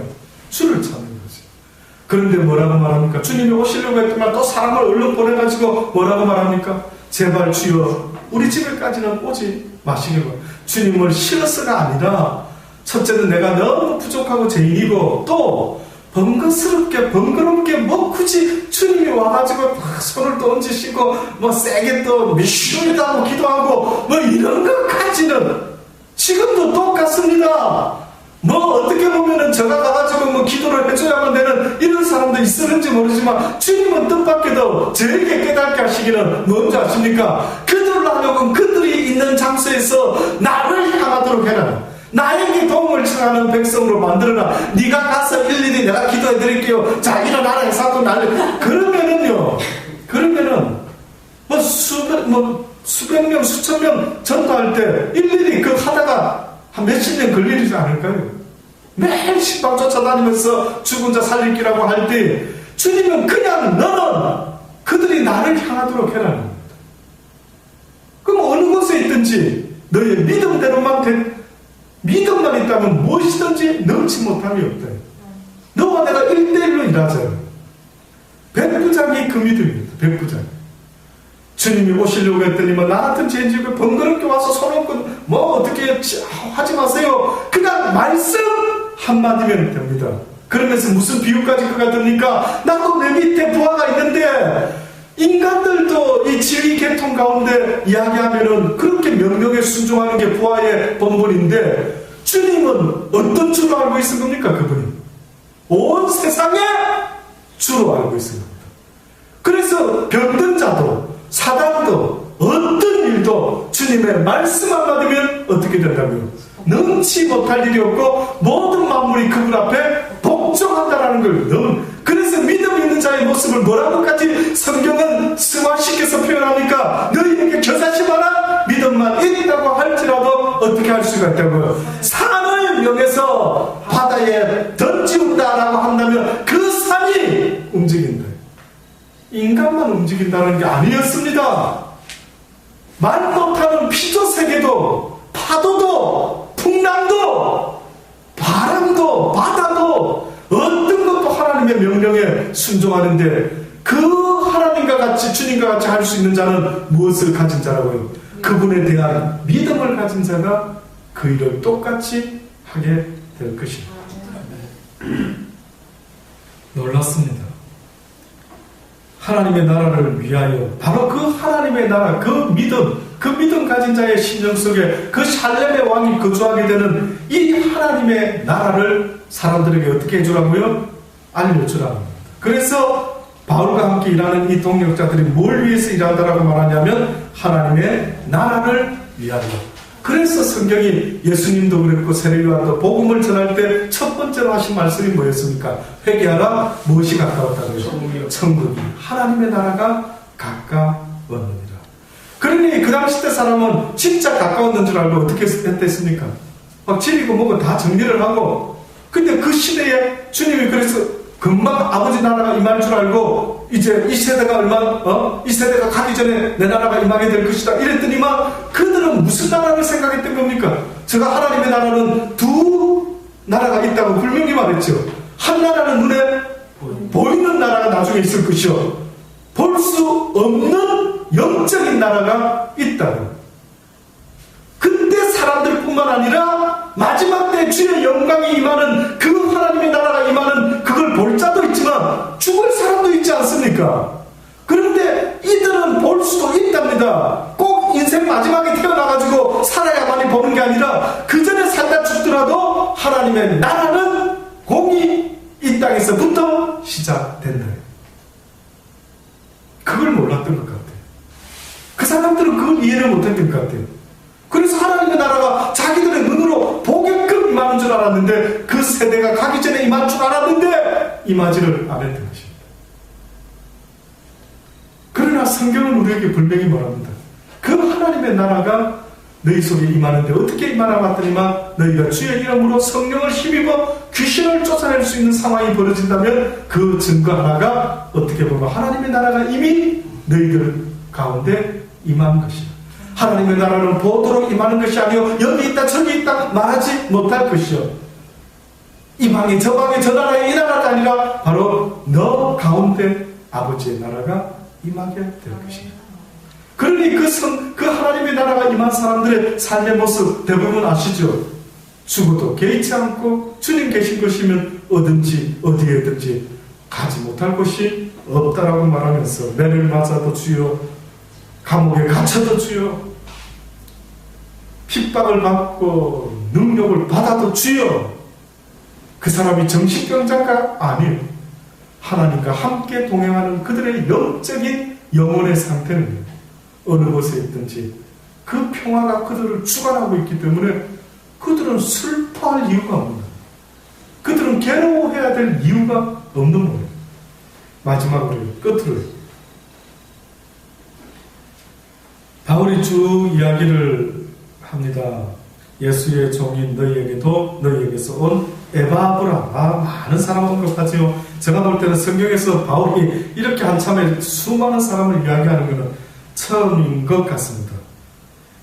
주를 찾는 거지. 그런데 뭐라고 말합니까? 주님이 오시려고 했지만 또 사람을 얼른 보내가지고 뭐라고 말합니까? 제발 주여 우리 집에까지는 오지 마시기로. 주님을 싫어서가 아니라 첫째는 내가 너무 부족하고 죄인이고, 또 번거롭게 뭐 굳이 주님이 와가지고 손을 또 얹으시고 뭐 세게 또 미슈리다고 기도하고 뭐 이런 것까지는 지금도 똑같습니다. 뭐 어떻게 보면은 제가 가가지고 뭐 기도를 해줘야만 되는 이런 사람도 있었는지 모르지만, 주님은 뜻밖에도 저에게 깨닫게 하시기는 뭔지 아십니까? 그들로 하여금 그들이 있는 장소에서 나를 향하도록 해라. 나에게 도움을 청하는 백성으로 만들어라. 네가 가서 일일이 내가 기도해 드릴게요. 자, 일어나라 해서 나를. 그러면은 뭐 수백 명, 수천 명 전도할 때 일일이 그 하다가 한 몇십 년 걸리지 않을까요? 매일 신방 쫓아다니면서 죽은 자 살리기라고 할 때 주님은 그냥 너는 그들이 나를 향하도록 해라는 겁니다. 그럼 어느 곳에 있든지 너의 믿음만 있다면 무엇이든지 넘치 못함이 없다. 너와 내가 1대1로 일하자. 백부장이 그 믿음입니다. 백부장. 주님이 오시려고 했더니 뭐 나 같은 죄인집에 번거롭게 와서 손 얹고 뭐 어떻게 하지 마세요. 그냥 말씀 한마디면 됩니다. 그러면서 무슨 비유까지 그가 듭니까? 나도 내 밑에 부하가 있는데, 인간들도 이 지위 계통 가운데 이야기하면은 그렇게 명령에 순종하는 게 부하의 본분인데, 주님은 어떤 줄로 알고 있은 겁니까? 그분이 온 세상에 주로 알고 있습니다. 그래서 병든 자도 사단도 어떤 일도 주님의 말씀 한마디면 어떻게 된다고요? 능치 못할 일이 없고 모든 만물이 그분 앞에 복종한다라는 걸 그래서 믿음 있는 자의 모습을 뭐라고까지 성경은 승화시켜서 표현하니까 너희에게 겨자씨마라 믿음만 있다고 할지라도 어떻게 할 수가 있다고요? 산을 명해서 바다에 던지운다라고 한다면 그 산이 움직인다. 인간만 움직인다는 게 아니었습니다. 말 못하는 피조세계도 파도도 풍랑도 바람도 바다도 어떤 것도 하나님의 명령에 순종하는데 그 하나님과 같이 주님과 같이 할 수 있는 자는 무엇을 가진 자라고요? 그분에 대한 믿음을 가진 자가 그 일을 똑같이 하게 될 것입니다. 놀랐습니다. 하나님의 나라를 위하여 바로 그 하나님의 나라 그 믿음 가진 자의 심령 속에 그 샬렘의 왕이 거주하게 되는 이 하나님의 나라를 사람들에게 어떻게 해주라고요? 알려주라는 겁니다. 그래서 바울과 함께 일하는 이 동역자들이 뭘 위해서 일한다라고 말하냐면 하나님의 나라를 위하여. 그래서 성경이 예수님도 그랬고 세례요한도 복음을 전할 때 첫 번째로 하신 말씀이 뭐였습니까? 회개하라. 무엇이 가까웠다고요? 천국이 하나님의 나라가 가까웠느니라. 그러니 그 당시 때 사람은 진짜 가까웠는 줄 알고 어떻게 했겠습니까? 막 집이고 뭐고 다 정리를 하고. 근데 그 시대에 주님이 그래서 금방 아버지 나라가 임할 줄 알고 이제 이 세대가 이 세대가 가기 전에 내 나라가 임하게 될 것이다 이랬더니만 그들은 무슨 나라를 생각했던 겁니까? 제가 하나님의 나라는 두 나라가 있다고 분명히 말했죠. 한 나라는 눈에 보이는 나라가 나중에 있을 것이요 볼 수 없는 영적인 나라가 있다고. 그때 사람들뿐만 아니라 마지막 때 주의 영광이 임하는 그 하나님의 나라가 임하는 그걸 볼 자도 있지만 죽을 사람도 있지 않습니까? 그런데 이들은 볼 수도 있답니다. 꼭 인생 마지막에 태어나가지고 살아야만이 보는 게 아니라 그 전에 살다 죽더라도 하나님의 나라는 공이 이 땅에서부터 시작된다. 그걸 몰랐던 것 같아요. 그 사람들은 그걸 이해를 못했던 것 같아요. 그래서 하나님의 나라가 자기들의 눈으로 보게끔 임하는 줄 알았는데 그 세대가 가기 전에 임할 줄 알았는데 임하지를 않았던 것입니다. 그러나 성경은 우리에게 분명히 말합니다. 그 하나님의 나라가 너희 속에 임하는데 어떻게 임하나 봤더니만 너희가 주의 이름으로 성령을 힘입어 귀신을 쫓아낼 수 있는 상황이 벌어진다면 그 증거 하나가 어떻게 보면 하나님의 나라가 이미 너희들 가운데 임한 것이다. 하나님의 나라는 보도록 임하는 것이 아니요 여기 있다 저기 있다 말하지 못할 것이요 이 방에 저 방에 저 나라에 이 나라가 아니라 바로 너 가운데 아버지의 나라가 임하게 될 것입니다. 그러니 그 하나님의 나라가 임한 사람들의 삶의 모습 대부분 아시죠? 죽어도 개의치 않고 주님 계신 것이면 어딘지 어디에든지 가지 못할 곳이 없다라고 말하면서 매를 맞아도 주여 감옥에 갇혀도 주여 핍박을 받고 능력을 받아도 주여 그 사람이 정신병자가 아니에요. 하나님과 함께 동행하는 그들의 영적인 영혼의 상태는 어느 곳에 있든지 그 평화가 그들을 주관하고 있기 때문에 그들은 슬퍼할 이유가 없는 거예요. 그들은 괴로워해야 될 이유가 없는 거예요. 마지막으로 끝으로 바울이 쭉 이야기를 합니다. 예수의 종인 너희에게서 온 에바브라 많은 사람 언급하지요. 제가 볼 때는 성경에서 바울이 이렇게 한참에 수많은 사람을 이야기하는 것은 처음인 것 같습니다.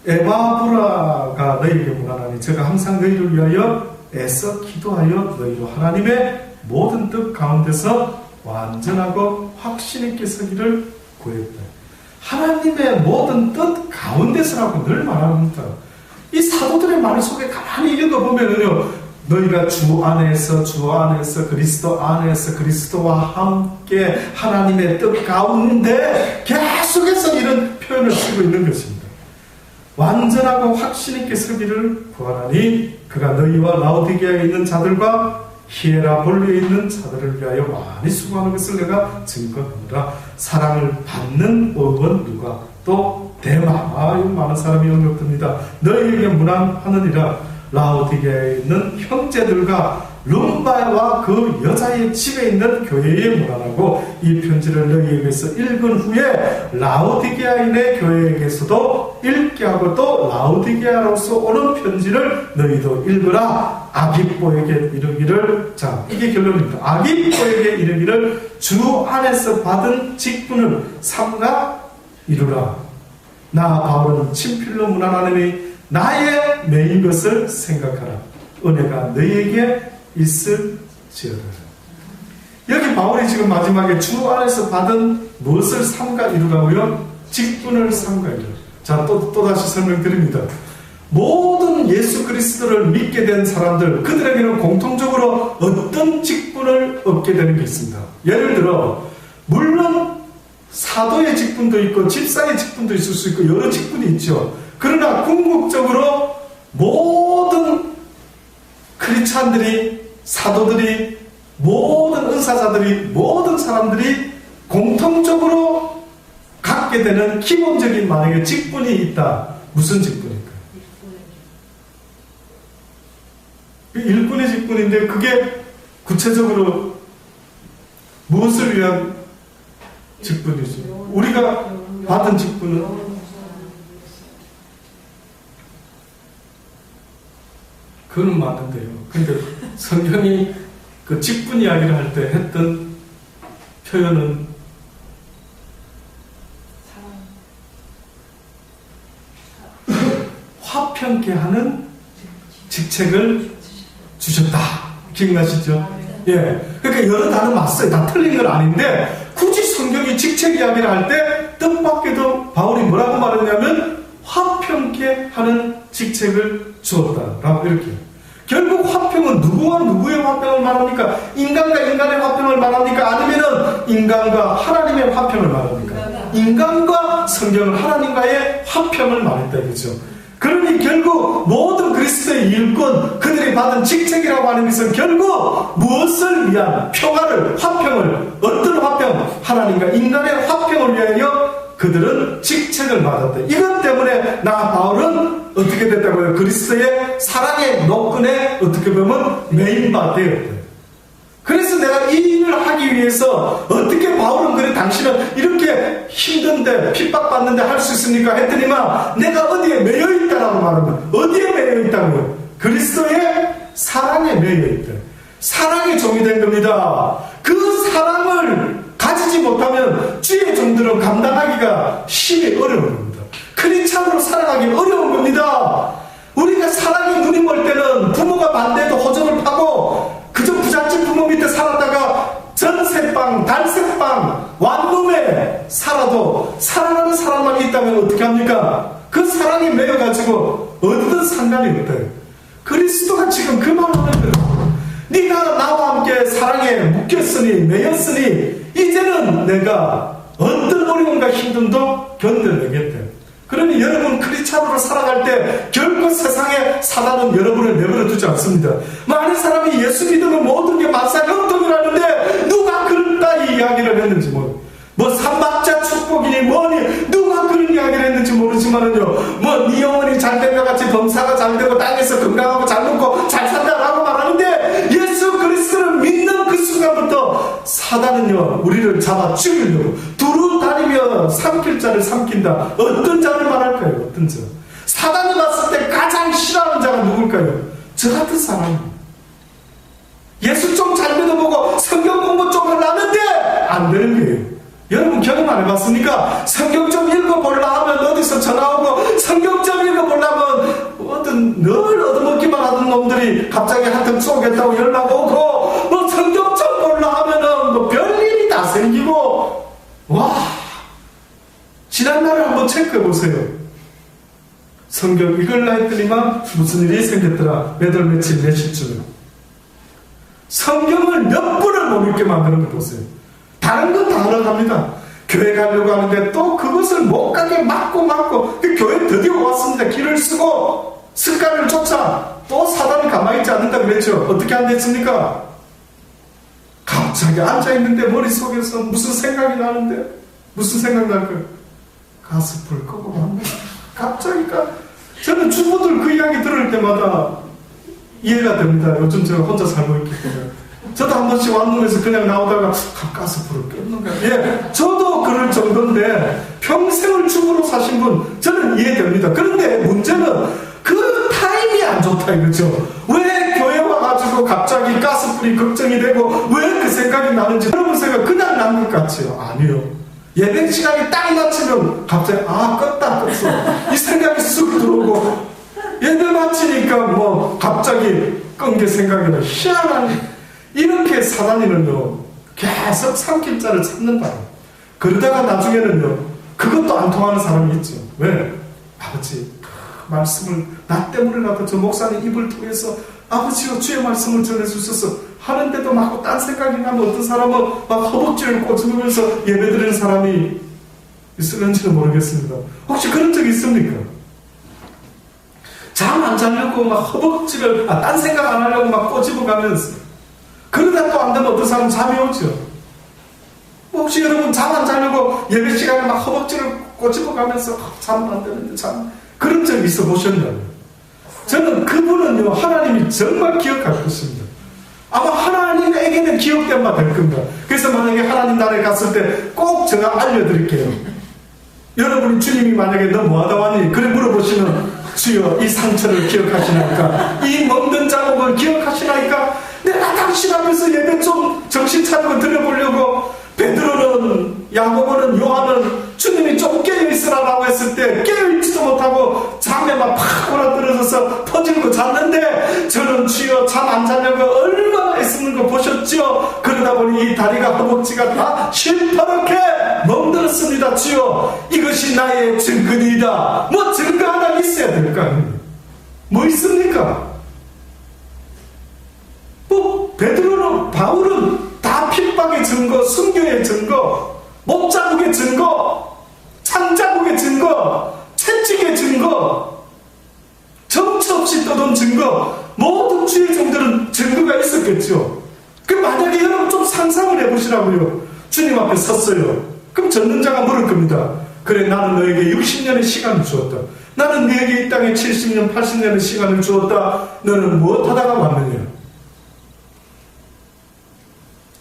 에바브라가 너희에게 무난하니 제가 항상 너희를 위하여 애써 기도하여 너희로 하나님의 모든 뜻 가운데서 완전하고 확신 있게 서기를 구했다. 하나님의 모든 뜻 가운데서라고 늘 말합니다. 이 사도들의 말 속에 가만히 읽어보면요, 너희가 주 안에서 그리스도 안에서 그리스도와 함께 하나님의 뜻 가운데 계속해서 이런 표현을 쓰고 있는 것입니다. 완전하고 확신 있게 서기를 구하나니 그가 너희와 라오디게아에 있는 자들과 히에라볼리에 있는 자들을 위하여 많이 수고하는 것을 내가 증거하노라. 사랑을 받는 법은 누가? 또 데마. 많은 사람이 언급됩니다. 너희에게 문안하느니라. 라오디게아에 있는 형제들과 룸바와 그 여자의 집에 있는 교회에 문안하고, 이 편지를 너희에게서 읽은 후에 라오디게아인의 교회에게서도 읽게 하고, 또 라오디게아로서 오는 편지를 너희도 읽으라. 아기뽀에게 이르기를, 자, 이게 결론입니다. 아기뽀에게 이르기를 주 안에서 받은 직분을 삼가 이루라. 나 바울은 친필로 문안하느니 나의 매인 것을 생각하라. 은혜가 너희에게 있을지어다. 여기 바울이 지금 마지막에 주 안에서 받은 무엇을 삼가 이루라고요? 직분을 삼가 이루라. 자, 또다시 설명드립니다. 모든 예수 그리스도를 믿게 된 사람들, 그들에게는 공통적으로 어떤 직분을 얻게 되는 게 있습니다. 예를 들어, 물론 사도의 직분도 있고 집사의 직분도 있을 수 있고 여러 직분이 있죠. 그러나 궁극적으로 모든 크리스찬들이, 사도들이, 모든 은사자들이, 모든 사람들이 공통적으로 갖게 되는 기본적인 만약에 직분이 있다. 무슨 직분일까요? 일꾼의 직분인데 그게 구체적으로 무엇을 위한 직분이죠? 우리가 받은 직분은 그건 맞는데요. 근데 성경이 그 직분 이야기를 할 때 했던 표현은 화평케 하는 직책을 주셨다. 기억나시죠? 예. 그러니까 여러 단어 맞어요. 다 틀린 건 아닌데 굳이 성경이 직책 이야기를 할 때 뜻밖에도 바울이 뭐라고 말했냐면 화평케 하는 직책을 주었다라고 이렇게. 결국 화평은 누구와 누구의 화평을 말합니까? 인간과 인간의 화평을 말합니까? 아니면은 인간과 하나님의 화평을 말합니까? 인간과 성경은 하나님과의 화평을 말했다 이거죠. 그러니 결국 모든 그리스도의 일꾼, 그들이 받은 직책이라고 하는 것은 결국 무엇을 위한 평화를, 화평을, 어떤 화평? 하나님과 인간의 화평을 위하여 그들은 직책을 받았다. 이것 때문에 나 바울은 어떻게 됐다고요? 그리스도의 사랑의 노끈에 어떻게 보면 메인바 되었다. 그래서 내가 이 일을 하기 위해서 어떻게 바울은 그래 당신은 이렇게 힘든데 핍박받는데 할 수 있습니까? 했더니만 내가 어디에 매여있다라고 말하면 어디에 매여있다고요? 그리스도의 사랑에 매여있다. 사랑의 종이 된 겁니다. 그 사랑을 가지지 못하면 주의 종들은 감당하기가 힘이 어려운 겁니다. 크리스찬으로 살아가기 어려운 겁니다. 우리가 사랑이 눈이 멀 때는 부모가 반대해도 호적을 파고 그저 부잣집 부모 밑에 살았다가 전세방, 달세방, 완룸에 살아도 사랑하는 사람만 있다면 어떻게 합니까? 그 사랑이 매여가지고 어디든 상관이 없대요. 그리스도가 지금 그 말을 하는 거예요. 네가 나와 함께 사랑에 묶였으니, 매였으니 이제는 내가 어떤 어려움과 힘듦도 견뎌내겠대. 그러니 여러분 크리스찬으로 살아갈 때 결코 세상에 사단은 여러분을 내버려 두지 않습니다. 많은 사람이 예수 믿으면 모든 게 만사형통이라는데 누가 그랬다 이 이야기를 했는지 뭐 삼박자 축복이니 뭐니 누가 그런 이야기를 했는지 모르지만은요, 뭐 네 영혼이 잘된 것 같이 범사가 잘되고 땅에서 건강하고 잘 먹고 잘 산다라고 말하는데 예수 그리스도를 믿는 그 순간부터 사단은요 우리를 잡아 죽이려고 두루 다니며 삼킬 자를 삼킨다. 어떤 자를 말할까요? 어떤 자? 사단이 왔을 때 가장 싫어하는 자가 누굴까요? 저 같은 사람입니다. 예수 좀 잘 믿어보고 성경 공부 좀 하려는데 안 되는 거예요. 여러분 경험 안 해봤습니까? 성경 좀 읽어보려 하면 어디서 전화 오고 성경 좀 읽어보려면 어떤 늘 얻어먹기만 하던 놈들이 갑자기 한턱 쏘겠다고 연락 오고 뭐 성경 좀 보려 하면은 뭐 별일이 다 생기고 와 지난날을 한번 체크해보세요. 성경 읽으려 했더니만 무슨 일이 생겼더라. 몇 월 며칠 몇 시쯤에 성경을 몇 분을 못 읽게 만드는 거 보세요. 다른 건 다 알아갑니다. 교회 가려고 하는데 또 그것을 못 가게 막고 그 교회 드디어 왔습니다. 길을 쓰고 습관을 쫓아 또 사단이 가만히 있지 않는다 그랬죠. 어떻게 안 됐습니까? 갑자기 앉아있는데 머릿속에서 무슨 생각이 나는데, 무슨 생각 날까요? 가스불 끄고 갑니다. 갑자기 저는 주부들 그 이야기 들을 때마다 이해가 됩니다. 요즘 제가 혼자 살고 있기 때문에. 저도 한 번씩 완룸에서 그냥 나오다가 가스불을 껐는가. 예, 저도 그럴 정도인데 평생을 주부로 사신 분 저는 이해됩니다. 그런데 문제는 그 타임이 안 좋다 이거죠. 왜 교회 와가지고 갑자기 가스불이 걱정이 되고 왜 그 생각이 나는지 여러분 생각 그냥 난 것 같지요? 아니요. 예배 시간이 딱 맞추면 갑자기 껐어 이 생각이 쑥 들어오고 예배 마치니까 뭐 갑자기 끈 게 생각이 나. 희한한 이렇게 사단이는요 계속 삼킬자를 찾는다. 그러다가 나중에는요 그것도 안 통하는 사람이 있죠. 왜? 아버지 말씀을 나 때문에라도 저 목사님 입을 통해서 아버지가 주의 말씀을 전해주셔서 하는데도 막 딴 생각이 나면 어떤 사람은 막 허벅지를 꼬집으면서 예배드리는 사람이 있을는지는 모르겠습니다. 혹시 그런 적 있습니까? 잠 안 자려고 막 허벅지를 딴 생각 안 하려고 막 꼬집어가면서 그러다 또 안 되면 어떤 사람은 잠이 오죠. 혹시 여러분 잠 안 자려고 예배 시간에 막 허벅지를 꼬집어가면서 잠은 안 되는데 그런 적 있어 보셨나요? 저는 그분은요 하나님이 정말 기억할 것입니다. 아마 하나님에게는 기억된 바 될 겁니다. 그래서 만약에 하나님 나라에 갔을 때 꼭 제가 알려드릴게요. 여러분이 주님이 만약에 너 뭐하다 왔니? 그래 물어보시면 주여 이 상처를 기억하시나이까? 이 먹는 자국을 기억하시나이까? 내가 당신 앞에서 예배 좀 정신 차리고 드려보려고 베드로는 야고보는 요한은 주님이 좀 깨어있으라고 했을 때 깨어있지도 못하고 잠에 막 팍 올라떨어져서 퍼지고 잤는데 저는 주여 잠 안 자려고 얼마나 애쓰는 거 보셨죠? 그러다 보니 이 다리가 허벅지가 다 시퍼렇게 멍들었습니다. 주여 이것이 나의 증거이다. 뭐 증거 하나 있어야 될 거 아닙니까? 뭐 있습니까? 뭐 베드로는 바울은 다 핍박의 증거, 순교의 증거, 목자국의 증거, 창자국의 증거, 채찍의 증거, 정처 없이 떠돈 증거, 모든 주의 종들은 증거가 있었겠죠. 그 만약에 여러분 좀 상상을 해보시라고요. 주님 앞에 섰어요. 그럼 젖는 자가 물을 겁니다. 그래 나는 너에게 60년의 시간을 주었다. 나는 너에게 이 땅에 70년, 80년의 시간을 주었다. 너는 무엇 하다가 왔느냐?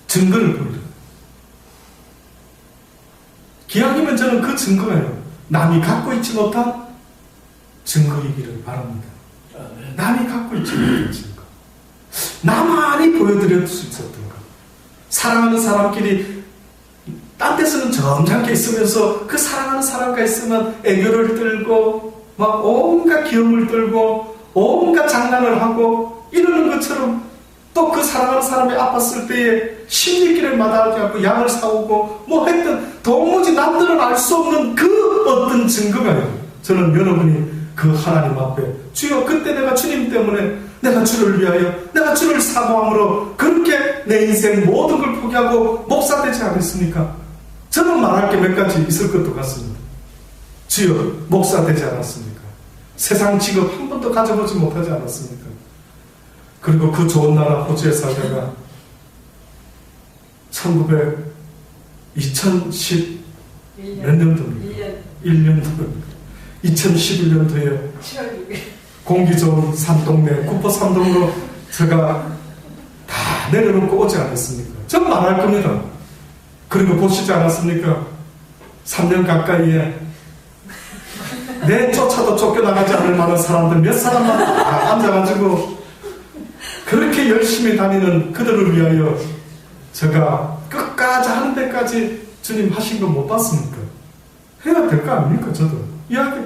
증거를 보여줘. 기왕이면 저는 그 증거예요. 남이 갖고 있지 못한 증거이기를 바랍니다. 남이 갖고 있지 못한 증거. 나만이 보여드릴 수 있었던 것. 사랑하는 사람끼리 딴 데서는 점잖게 있으면서 그 사랑하는 사람과 있으면 애교를 떨고 막 온갖 귀여움을 떨고 온갖 장난을 하고 이러는 것처럼 또 그 사랑하는 사람이 아팠을 때에 심리기를 마다하지 않고 약을 사오고 뭐 했던 도무지 남들은 알 수 없는 그 어떤 증거가요. 저는 여러분이 그 하나님 앞에 주여 그때 내가 주님 때문에 내가 주를 위하여 내가 주를 사모함으로 그렇게 내 인생 모든 걸 포기하고 목사되지 않았습니까? 저는 말할 게 몇 가지 있을 것도 같습니다. 주여 목사되지 않았습니까? 세상 직업 한 번도 가져보지 못하지 않았습니까? 그리고 그 좋은 나라 호주에 살다가 2010 몇 년도입니까? 1년도입니까? 2011년도에 공기 좋은 산동네 구포 산동으로 제가 다 내려놓고 오지 않았습니까? 전 말할 겁니다. 그리고 보시지 않았습니까? 3년 가까이에 내 쫓아도 쫓겨나가지 않을 만한 사람들 몇 사람만 앉아가지고 그렇게 열심히 다니는 그들을 위하여 제가 끝까지 하는 데까지 주님 하신 거 못 봤습니까? 해야 될 거 아닙니까? 저도 이야기.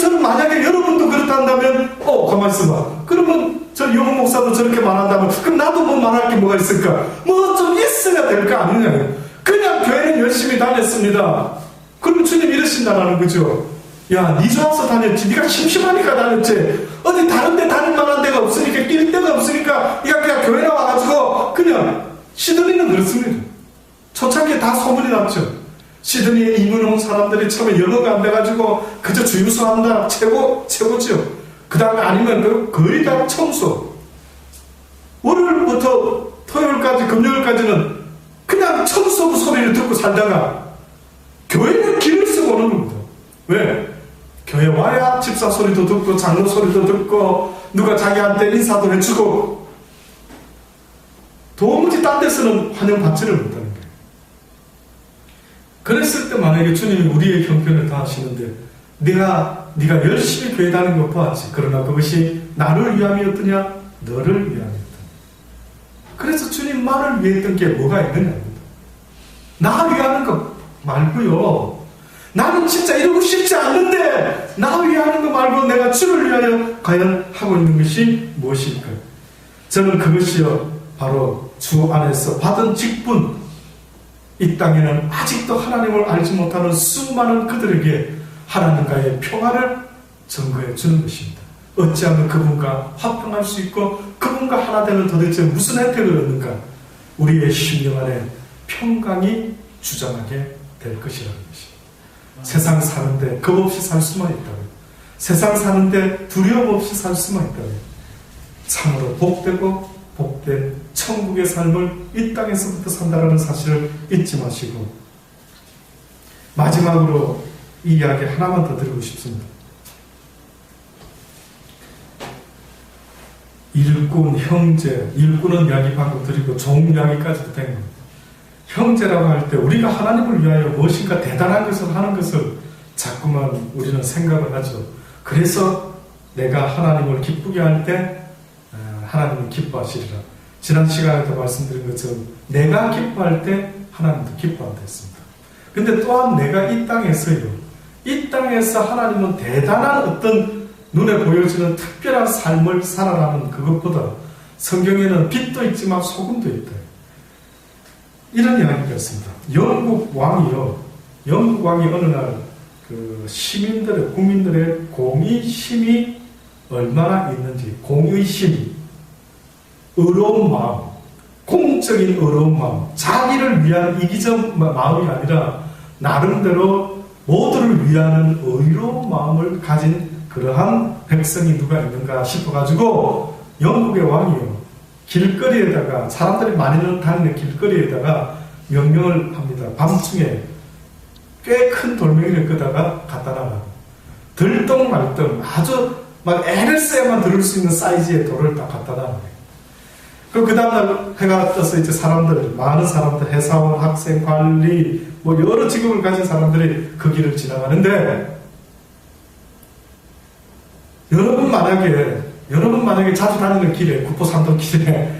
저는 만약에 여러분도 그렇다면 가만히 있어봐. 그러면 저 영호 목사도 저렇게 말한다면 그럼 나도 뭐 말할 게 뭐가 있을까? 뭐 좀 있어야 될 거 아니냐. 그냥 교회는 열심히 다녔습니다. 그러면 주님 이러신다라는 거죠. 야, 니 좋아서 다녔지. 니가 심심하니까 다녔지. 어디 다른 데 다닐 만한 데가 없으니까, 낄 데가 없으니까, 니가 그냥 교회 나와가지고, 그냥, 시드니는 그렇습니다. 초창기에 다 소문이 났죠. 시드니에 이민 온 사람들이 처음에 영어가 안 돼가지고, 그저 주유소 한다. 최고죠. 그 다음에 아니면 거의 다 청소. 월요일부터 토요일까지, 금요일까지는 소리도 듣고 장로 소리도 듣고 누가 자기한테 인사도 해주고 도무지 딴 데서는 환영받지를 못하는 거예요. 그랬을 때 만약에 주님이 우리의 형편을 다 하시는데 네가 열심히 교회 다니는 것 봤지. 그러나 그것이 나를 위함이었더냐? 너를 위함이었다. 그래서 주님만을 위했던 게 뭐가 있느냐입니다. 나 위하는 것 말고요. 나는 진짜 이러고 싶지 않는데 나 위하는 거 말고 내가 주를 위하여 과연 하고 있는 것이 무엇일까요? 저는 그것이요 바로 주 안에서 받은 직분. 이 땅에는 아직도 하나님을 알지 못하는 수많은 그들에게 하나님과의 평화를 증거해 주는 것입니다. 어찌하면 그분과 화평할 수 있고 그분과 하나 되면 도대체 무슨 혜택을 얻는가? 우리의 심령 안에 평강이 주장하게 될 것이라는 것입니다. 세상 사는데 겁 없이 살 수만 있다면, 세상 사는데 두려움 없이 살 수만 있다면 참으로 복되고 복된 천국의 삶을 이 땅에서부터 산다라는 사실을 잊지 마시고, 마지막으로 이 이야기 하나만 더 드리고 싶습니다. 일꾼, 형제, 일꾼은 이야기 방금 드리고 종 이야기까지도 된 겁니다. 형제라고 할 때 우리가 하나님을 위하여 무엇인가 대단한 것을 하는 것을 자꾸만 우리는 생각을 하죠. 그래서 내가 하나님을 기쁘게 할 때 하나님은 기뻐하시리라. 지난 시간에도 말씀드린 것처럼 내가 기뻐할 때 하나님도 기뻐한다 했습니다. 근데 또한 내가 이 땅에서요, 이 땅에서 하나님은 대단한 어떤 눈에 보여지는 특별한 삶을 살아가는 그것보다 성경에는 빛도 있지만 소금도 있다. 이런 이야기가 있습니다. 영국 왕이 어느 날 그 시민들의, 국민들의 공의심이 얼마나 있는지, 공의심, 의로운 마음, 공적인 의로운 마음, 자기를 위한 이기적 마음이 아니라 나름대로 모두를 위하는 의로운 마음을 가진 그러한 백성이 누가 있는가 싶어가지고 영국의 왕이요, 길거리에다가, 사람들이 많이 다니는 길거리에다가 명령을 합니다. 밤중에 꽤 큰 돌멩이를 끄다가 갖다 놔라. 들똥말똥 아주 막 애를 써야만 들을 수 있는 사이즈의 돌을 딱 갖다 놔라. 그 다음날 해가 떠서 이제 많은 사람들, 회사원, 학생, 관리, 뭐 여러 직업을 가진 사람들이 그 길을 지나가는데, 여러분 만약에 자주 다니는 길에, 구포산도 길에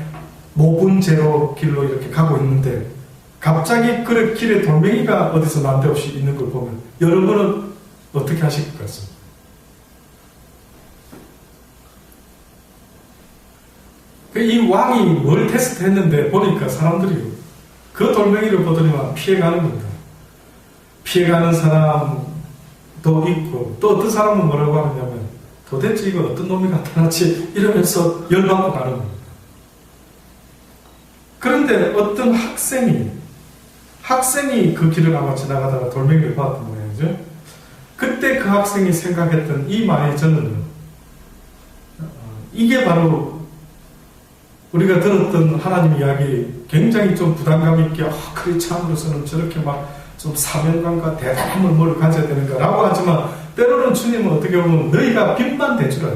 모분제로 길로 이렇게 가고 있는데 갑자기 그 길에 돌멩이가 어디서 난데없이 있는 걸 보면 여러분은 어떻게 하실 것 같습니까? 이 왕이 뭘 테스트했는데 보니까 사람들이 그 돌멩이를 보더니만 피해가는 겁니다. 피해가는 사람도 있고, 또 어떤 사람은 뭐라고 하느냐면 도대체 이거 어떤 놈이 나타났지 이러면서 열받고 가는 겁니다. 그런데 어떤 학생이 그 길을 아마 지나가다가 돌멩이를 봤던 모양이죠. 그때 그 학생이 생각했던 이 말이 저는 이게 바로 우리가 들었던 하나님 이야기 굉장히 좀 부담감 있게 크리스찬으로서는 저렇게 막 좀 사명감과 대단한 뭘 가져야 되는가라고 하지만, 때로는 주님은 어떻게 보면 너희가 빛만 대주라.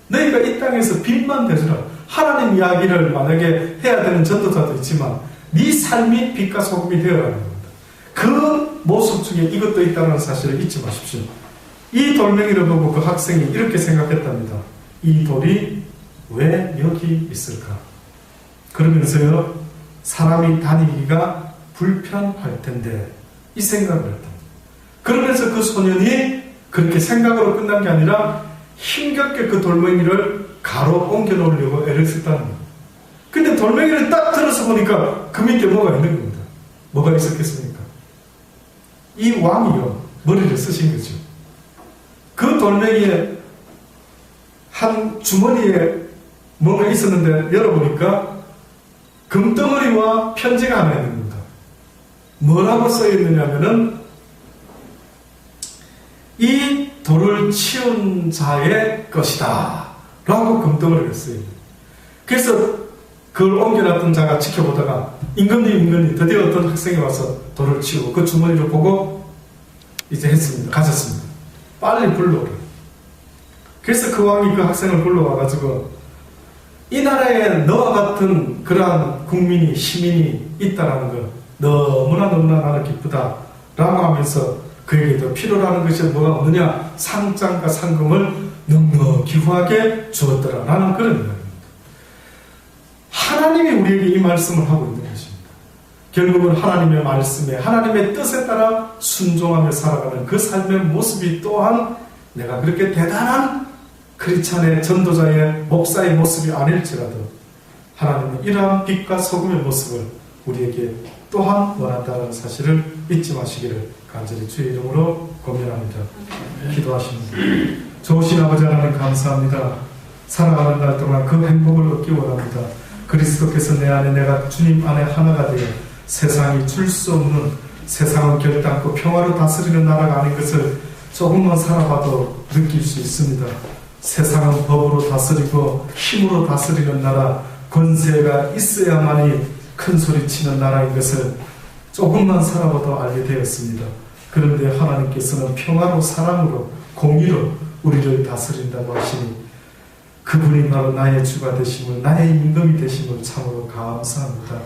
너희가 이 땅에서 빛만 대주라. 하나님 이야기를 만약에 해야 되는 전도자도 있지만 네 삶이 빛과 소금이 되어라는 겁니다. 그 모습 중에 이것도 있다는 사실을 잊지 마십시오. 이 돌멩이를 보고 그 학생이 이렇게 생각했답니다. 이 돌이 왜 여기 있을까? 그러면서요, 사람이 다니기가 불편할 텐데 이 생각을 했답니다. 그러면서 그 소년이 그렇게 생각으로 끝난 게 아니라 힘겹게 그 돌멩이를 가로 옮겨 놓으려고 애를 썼다는 겁니다. 근데 돌멩이를 딱 들어서 보니까 그 밑에 뭐가 있는 겁니다. 뭐가 있었겠습니까? 이 왕이요, 머리를 쓰신 거죠. 그 돌멩이에 한 주머니에 뭔가 있었는데 열어보니까 금덩어리와 편지가 하나 있는 겁니다. 뭐라고 써있느냐면은 이 돌을 치운 자의 것이다 라고 금덩어리를 써요. 그래서 그걸 옮겨놨던 자가 지켜보다가 임금님 드디어 어떤 학생이 와서 돌을 치우고 그 주머니를 보고 이제 했습니다. 가졌습니다. 빨리 불러오라. 그래서 그 왕이 그 학생을 불러와가지고 이 나라에 너와 같은 그러한 국민이, 시민이 있다라는 거 너무나 나는 기쁘다 라고 하면서 그에게 더 필요로 하는 것이 뭐가 없느냐, 상장과 상금을 넉넉히 후하게 주었더라 라는 그런 이야기입니다. 하나님이 우리에게 이 말씀을 하고 있는 것입니다. 결국은 하나님의 말씀에, 하나님의 뜻에 따라 순종하며 살아가는 그 삶의 모습이 또한 내가 그렇게 대단한 크리스찬의 전도자의 목사의 모습이 아닐지라도 하나님은 이러한 빛과 소금의 모습을 우리에게 또한 원한다는 사실을 잊지 마시기를 간절히 주의 이름으로 권면합니다. 기도하십니다. 좋으신 아버지 하나님 감사합니다. 살아가는 날 동안 그 행복을 얻기 원합니다. 그리스도께서 내 안에, 내가 주님 안에 하나가 되어 세상이 줄 수 없는, 세상은 결단코 평화로 다스리는 나라가 아닌 것을 조금만 살아봐도 느낄 수 있습니다. 세상은 법으로 다스리고 힘으로 다스리는 나라, 권세가 있어야만이 큰 소리 치는 나라인 것을 조금만 살아봐도 알게 되었습니다. 그런데 하나님께서는 평화로, 사랑으로, 공의로 우리를 다스린다고 하시니 그분이 바로 나의 주가 되심을, 나의 임금이 되심을 참으로 감사합니다.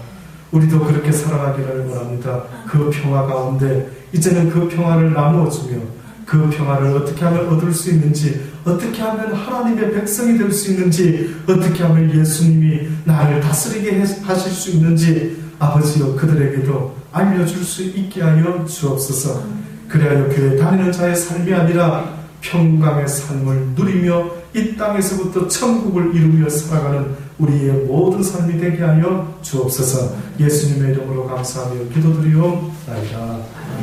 우리도 그렇게 살아가기를 원합니다. 그 평화 가운데 이제는 그 평화를 나누어주며 그 평화를 어떻게 하면 얻을 수 있는지, 어떻게 하면 하나님의 백성이 될 수 있는지, 어떻게 하면 예수님이 나를 다스리게 하실 수 있는지 아버지여 그들에게도 알려줄 수 있게 하여 주옵소서. 그래야 교회 다니는 자의 삶이 아니라 평강의 삶을 누리며 이 땅에서부터 천국을 이루며 살아가는 우리의 모든 삶이 되게 하여 주옵소서. 예수님의 이름으로 감사하며 기도드리옵나이다.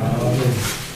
아멘.